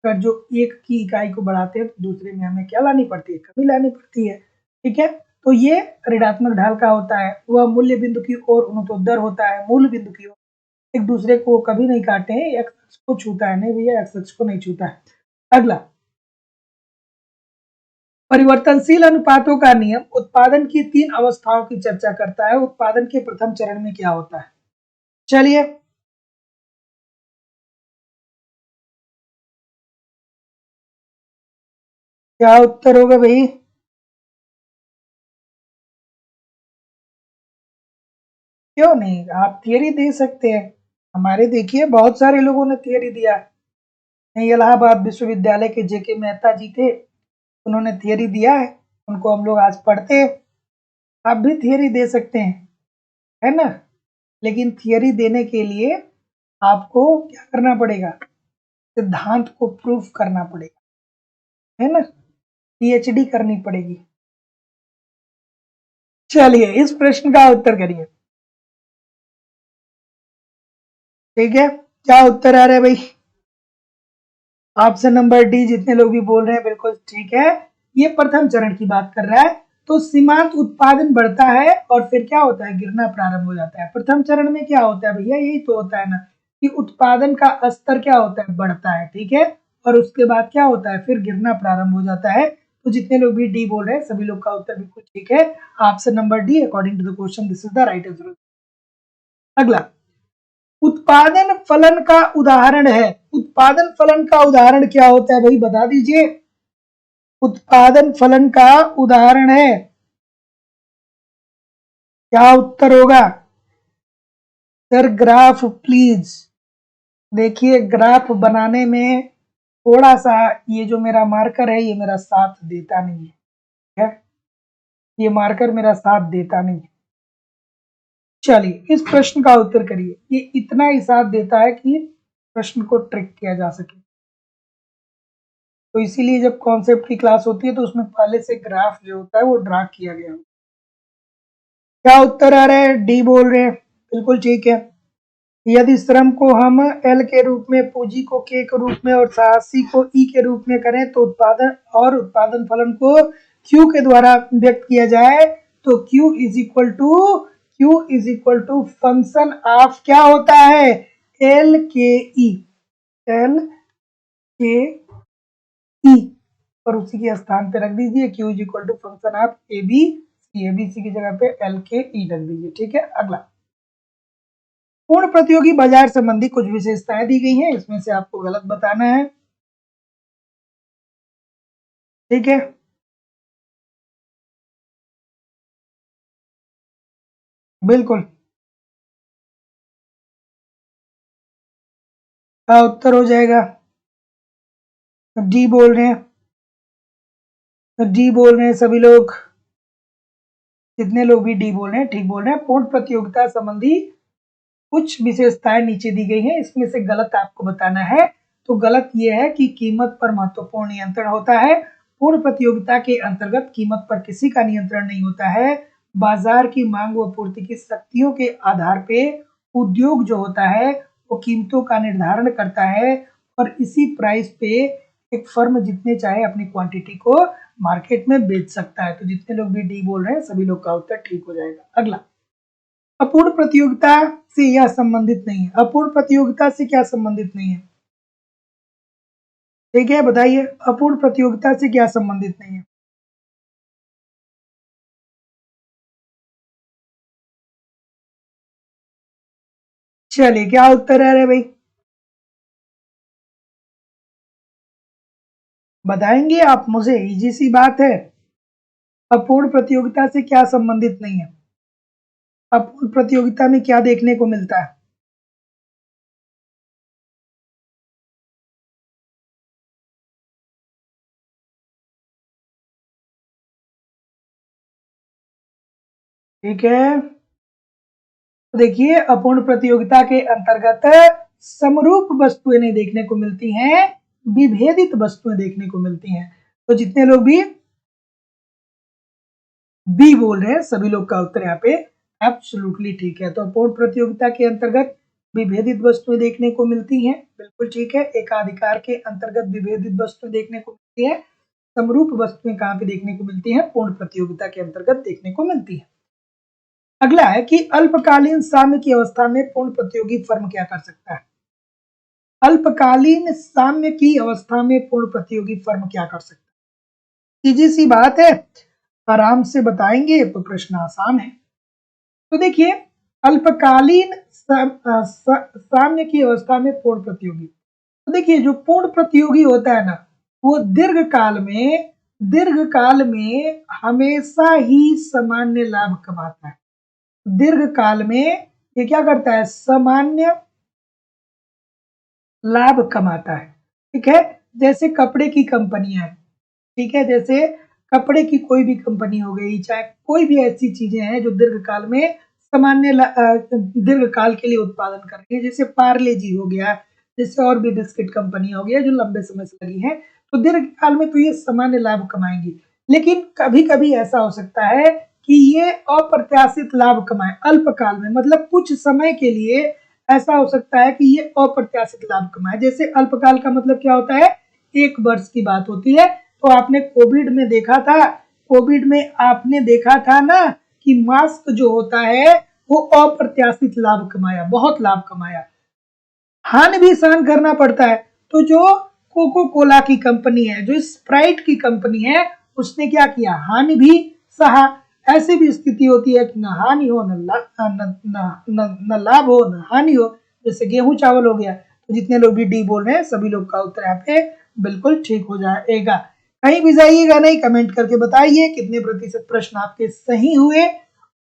अगर जो एक की इकाई को बढ़ाते हैं तो दूसरे में हमें क्या लानी पड़ती है, कमी लानी पड़ती है, ठीक है। तो ये ऋणात्मक ढाल का होता है, वह मूल्य बिंदु की ओर अनुत्तर होता है, मूल बिंदु की ओर, एक दूसरे को कभी नहीं काटे हैं, एक्स अक्ष को छूता है, नहीं भैया एक्स अक्ष को नहीं छूता है। अगला, परिवर्तनशील अनुपातों का नियम उत्पादन की तीन अवस्थाओं की चर्चा करता है, उत्पादन के प्रथम चरण में क्या होता है। चलिए, क्या उत्तर होगा भाई। क्यों नहीं, आप थियरी दे सकते हैं, हमारे देखिए बहुत सारे लोगों ने थियरी दिया है, इलाहाबाद विश्वविद्यालय के जेके मेहता जी थे, उन्होंने थियरी दिया है, उनको हम लोग आज पढ़ते हैं। आप भी थियरी दे सकते हैं, है ना, लेकिन थियरी देने के लिए आपको क्या करना पड़ेगा, सिद्धांत को प्रूफ करना पड़ेगा, है ना, पीएचडी करनी पड़ेगी। चलिए, इस प्रश्न का उत्तर करिए, ठीक है, क्या उत्तर आ रहा है भाई। ऑप्शन नंबर डी, जितने लोग भी बोल रहे हैं बिल्कुल ठीक है, ये प्रथम चरण की बात कर रहा है। तो सीमांत उत्पादन बढ़ता है और फिर क्या होता है, गिरना प्रारंभ हो जाता है। प्रथम चरण में क्या होता है भैया, यही तो होता है ना, कि उत्पादन का स्तर क्या होता है, बढ़ता है, ठीक है, और उसके बाद क्या होता है, फिर गिरना प्रारंभ हो जाता है। तो जितने लोग भी डी बोल रहे हैं सभी लोग का उत्तर बिल्कुल ठीक है, option number D, according to the question this is the right answer. अगला, उत्पादन फलन का उदाहरण है, उत्पादन फलन का उदाहरण क्या होता है भाई, बता दीजिए, उत्पादन फलन का उदाहरण है, क्या उत्तर होगा। सर ग्राफ प्लीज, देखिए ग्राफ बनाने में थोड़ा सा, ये जो मेरा मार्कर है ये मेरा साथ देता नहीं है, ठीक है, ये मार्कर मेरा साथ देता नहीं है। चलिए, इस प्रश्न का उत्तर करिए, ये इतना ही साथ देता है कि प्रश्न को ट्रिक किया जा सके, तो इसीलिए जब कॉन्सेप्ट की क्लास होती है तो उसमें पहले से ग्राफ जो होता है वो ड्रा किया गया। क्या उत्तर आ रहा है, डी बोल रहे हैं, बिल्कुल ठीक है। यदि श्रम को हम एल के रूप में, पूंजी को के के रूप में और साहसी को ई के रूप में करें, तो उत्पादन और उत्पादन फलन को क्यू के द्वारा व्यक्त किया जाए, तो Q is equal to function of क्या होता है, एल के ई, एल के ई, और उसी के स्थान पे रख दीजिए Q is equal to function of A B C, A B C की जगह पे एल के ई रख दीजिए, ठीक है। अगला, पूर्ण प्रतियोगी बाजार संबंधी कुछ विशेषताएं दी गई हैं, इसमें से आपको गलत बताना है, ठीक है। बिल्कुल, का उत्तर हो जाएगा, डी बोल रहे हैं, डी बोल रहे हैं सभी लोग, जितने लोग भी डी बोल रहे हैं ठीक बोल रहे हैं। पूर्ण प्रतियोगिता संबंधी कुछ विशेषताएं नीचे दी गई हैं, इसमें से गलत आपको बताना है। तो गलत ये है कि कीमत पर महत्वपूर्ण नियंत्रण होता है, पूर्ण प्रतियोगिता के अंतर्गत कीमत पर किसी का नियंत्रण नहीं होता है, बाजार की मांग व पूर्ति की शक्तियों के आधार पे उद्योग जो होता है वो कीमतों का निर्धारण करता है, और इसी प्राइस पे एक फर्म जितने चाहे अपनी क्वांटिटी को मार्केट में बेच सकता है। तो जितने लोग भी डी बोल रहे हैं सभी लोग का उत्तर ठीक हो जाएगा। अगला, अपूर्ण प्रतियोगिता से यह संबंधित नहीं है, अपूर्ण प्रतियोगिता से क्या संबंधित नहीं है, ठीक है, बताइए, अपूर्ण प्रतियोगिता से क्या संबंधित नहीं है। चलिए, क्या उत्तर है, भाई बताएंगे आप मुझे, इजी सी बात है, अपूर्ण प्रतियोगिता से क्या संबंधित नहीं है, अपूर्ण प्रतियोगिता में क्या देखने को मिलता है। ठीक है, तो देखिए अपूर्ण प्रतियोगिता के अंतर्गत समरूप वस्तुएं नहीं देखने को मिलती हैं, विभेदित वस्तुएं देखने को मिलती हैं। तो जितने लोग भी बी बोल रहे हैं सभी लोग का उत्तर यहाँ पे एब्सोल्युटली ठीक है। तो अपूर्ण प्रतियोगिता के अंतर्गत विभेदित वस्तुएं देखने को मिलती हैं, बिल्कुल ठीक है। एकाधिकार के अंतर्गत विभेदित वस्तुएं देखने को मिलती है। समरूप वस्तुएं कहाँ पे देखने को मिलती हैं? पूर्ण प्रतियोगिता के अंतर्गत देखने को मिलती है। अगला है कि अल्पकालीन साम्य की अवस्था में पूर्ण प्रतियोगी फर्म क्या कर सकता है? अल्पकालीन साम्य की अवस्था में पूर्ण प्रतियोगी फर्म क्या कर सकता है? सीधी सी बात है, आराम से बताएंगे तो प्रश्न आसान है। तो देखिए अल्पकालीन साम्य की अवस्था में पूर्ण प्रतियोगी, तो देखिए जो पूर्ण प्रतियोगी होता है ना, वो दीर्घ काल में हमेशा ही सामान्य लाभ कमाता है। दीर्घ काल में ये क्या करता है? सामान्य लाभ कमाता है। ठीक है, जैसे कपड़े की कंपनियां हैं, ठीक है, जैसे कपड़े की कोई भी कंपनी हो गई, चाहे कोई भी ऐसी चीजें हैं जो दीर्घकाल में दीर्घकाल के लिए उत्पादन कर रही है, जैसे पार्ले जी हो गया, जैसे और भी बिस्किट कंपनी हो गया जो लंबे समय से लगी है, तो दीर्घकाल में तो ये सामान्य लाभ कमाएंगी। लेकिन कभी कभी ऐसा हो सकता है कि ये अप्रत्याशित लाभ कमाए अल्पकाल में, मतलब कुछ समय के लिए ऐसा हो सकता है कि ये अप्रत्याशित लाभ कमाए। जैसे अल्पकाल का मतलब क्या होता है? 1 वर्ष की बात होती है। तो आपने कोविड में आपने देखा था ना कि मास्क जो होता है वो अप्रत्याशित लाभ कमाया, बहुत लाभ कमाया। हानि भी सहन करना पड़ता है। तो जो कोको कोला की कंपनी है, जो स्प्राइट की कंपनी है, उसने क्या किया? हानि भी सहा। ऐसी भी स्थिति होती है कि न हानि हो न लाभ हो न हानि हो, जैसे गेहूं चावल हो गया। तो जितने लोग भी डी बोल रहे हैं सभी लोग का उत्तर यहाँ पे बिल्कुल ठीक हो जाएगा। कहीं भी जाइएगा नहीं, कमेंट करके बताइए कितने प्रतिशत प्रश्न आपके सही हुए,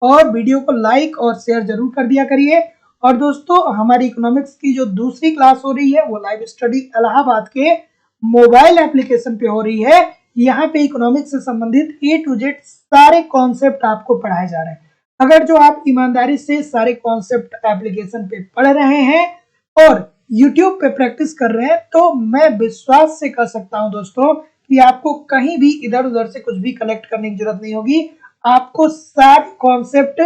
और वीडियो को लाइक और शेयर जरूर कर दिया करिए। और दोस्तों हमारी इकोनॉमिक्स की जो दूसरी क्लास हो रही है वो लाइव स्टडी इलाहाबाद के मोबाइल एप्लीकेशन पे हो रही है। यहाँ पे इकोनॉमिक्स से संबंधित ए टू जेड सारे कॉन्सेप्ट आपको पढ़ाए जा रहे हैं। अगर जो आप ईमानदारी से सारे कॉन्सेप्ट एप्लीकेशन पे पढ़ रहे हैं और YouTube पे प्रैक्टिस कर रहे हैं, तो मैं विश्वास से कह सकता हूं दोस्तों कि आपको कहीं भी इधर उधर से कुछ भी कलेक्ट करने की जरूरत नहीं होगी। आपको सारे कॉन्सेप्ट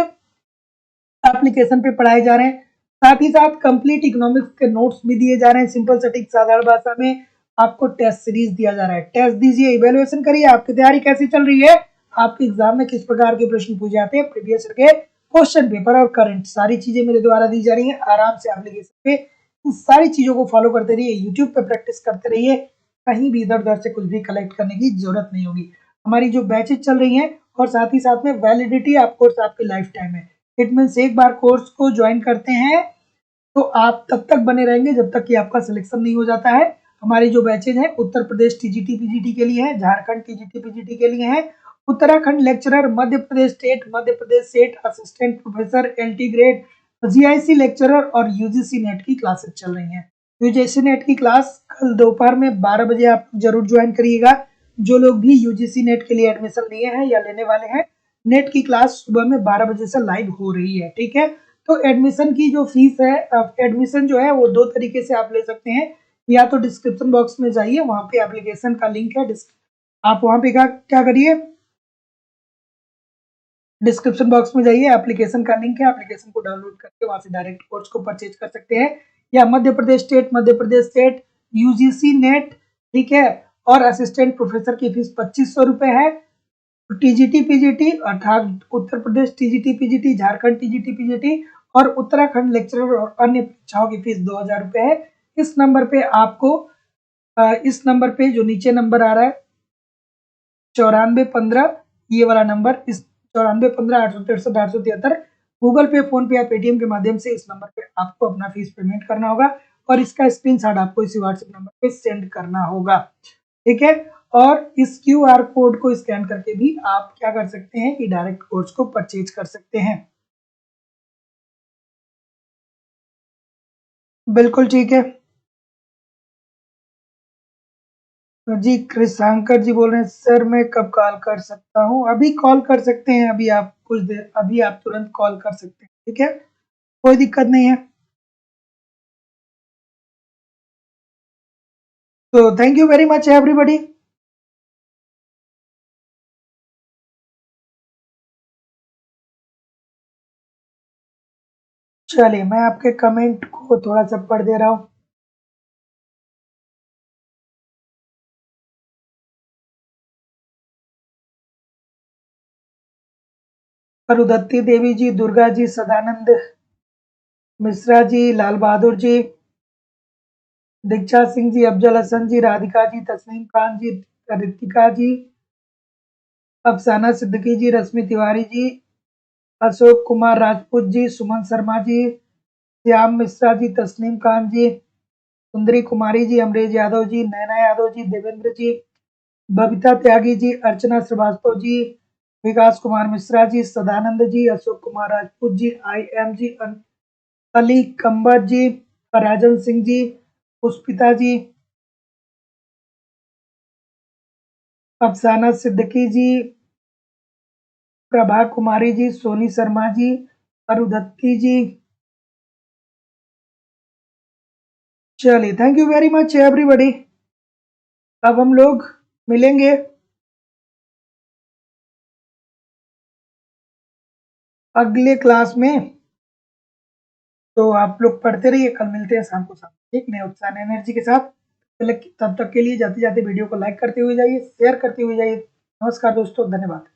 एप्लीकेशन पे पढ़ाए जा रहे हैं। साथ ही साथ कंप्लीट इकोनॉमिक्स के नोट्स भी दिए जा रहे हैं सिंपल सटीक साधारण भाषा में। आपको टेस्ट सीरीज दिया जा रहा है, टेस्ट दीजिए, इवेल्युएशन करिए, आपकी तैयारी कैसी चल रही है, आपके एग्जाम में किस प्रकार के प्रश्न पूछे जाते हैं, प्रीवियस के क्वेश्चन पेपर और करंट सारी चीजें मेरे द्वारा दी जा रही है। आराम से एप्लीकेशन पे इन सारी चीजों को फॉलो करते रहिए, यूट्यूब पे प्रैक्टिस करते रहिए, कहीं भी इधर उधर से कुछ भी कलेक्ट करने की जरूरत नहीं होगी। हमारी जो बैचेज चल रही हैं और साथ ही साथ में वैलिडिटी ऑफ कोर्स आपकी लाइफ टाइम है। इट मीन्स एक बार कोर्स को ज्वाइन करते हैं तो आप तब तक बने रहेंगे जब तक कि आपका सिलेक्शन नहीं हो जाता है। हमारी जो बैचेज हैं उत्तर प्रदेश टीजीटी पीजीटी के लिए है, झारखंड टीजीटी पीजीटी के लिए है, Uttarakhand lecturer, Madhya Pradesh state assistant professor LT grade, GIC lecturer और यूजीसी नेट की क्लासेस चल रही हैं। यूजीसी नेट की क्लास कल दोपहर में 12 बजे आप जरूर ज्वाइन करिएगा। जो लोग भी यूजीसी नेट के लिए एडमिशन लिए हैं या लेने वाले हैं, नेट की क्लास सुबह में 12 बजे से लाइव हो रही है। ठीक है, तो एडमिशन की जो फीस है, एडमिशन जो है वो 2 तरीके से आप ले सकते हैं। या तो डिस्क्रिप्शन बॉक्स में जाइए, वहां पे एप्लीकेशन का लिंक है, आप वहां पे क्या करिए, डिस्क्रिप्शन बॉक्स में जाइए, एप्लीकेशन का लिंक है, एप्लीकेशन को डाउनलोड करके वहां से डायरेक्ट कोर्स को परचेज कर सकते हैं। या Madhya Pradesh state UGC NET, ठीक है, और असिस्टेंट प्रोफेसर की फीस 2500 रुपए है। टीजीटी पीजीटी अर्थात Uttar Pradesh TGT PGT, Jharkhand TGT PGT और उत्तराखंड लेक्चरर और अन्य परीक्षाओं की फीस 2000 रुपए है। इस नंबर पे आपको इस नंबर पे जो नीचे नंबर आ रहा है 9415, ये वाला नंबर, इस 9415 863 873 गूगल पे, फोन पे या पेटीएम के माध्यम से इस नंबर पे आपको अपना फीस पेमेंट करना होगा और इसका स्क्रीनशॉट आपको इसी व्हाट्सएप नंबर पे सेंड करना होगा। ठीक है, और इस क्यूआर कोड को स्कैन करके भी आप क्या कर सकते हैं कि डायरेक्ट कोर्स को परचेज कर सकते हैं। बिल्कुल ठीक है, जी कृषांकर जी बोल रहे हैं सर मैं कब कॉल कर सकता हूँ? अभी कॉल कर सकते हैं, अभी आप तुरंत कॉल कर सकते हैं, ठीक है? कोई दिक्कत नहीं है। तो thank you very much everybody. चलिए मैं आपके कमेंट को थोड़ा सा पढ़ दे रहा हूँ। अरुधत्ती देवी जी, दुर्गा जी, सदानंद मिश्रा जी, लाल बहादुर जी, दीक्षा सिंह जी, अफजल हसन जी, राधिका जी, तस्नीम खान जी, रितिका जी, अफसाना सिद्दीकी जी, रश्मि तिवारी जी, अशोक कुमार राजपूत जी, सुमन शर्मा जी, श्याम मिश्रा जी, तस्नीम खान जी, सुंदरी कुमारी जी, अमरेश यादव जी, नैना यादव जी, देवेंद्र जी, बबीता त्यागी जी, अर्चना श्रीवास्तव जी, विकास Kumar Mishra ji, Sadanand ji, Ashok Kumar Rajput ji, I M G, Ali कंबर जी, राजन सिंह जी, पुष्पिता जी, अफसाना सिद्दीकी जी, प्रभा कुमारी जी, सोनी शर्मा जी, अरुधत्ती जी। चलिए thank you very much everybody. अब हम लोग मिलेंगे अगले क्लास में। तो आप लोग पढ़ते रहिए, कल मिलते हैं शाम को ठीक नए उत्साह नए एनर्जी के साथ। तब तक के लिए जाते जाते वीडियो को लाइक करते हुए जाइए, शेयर करते हुए जाइए। नमस्कार दोस्तों, धन्यवाद।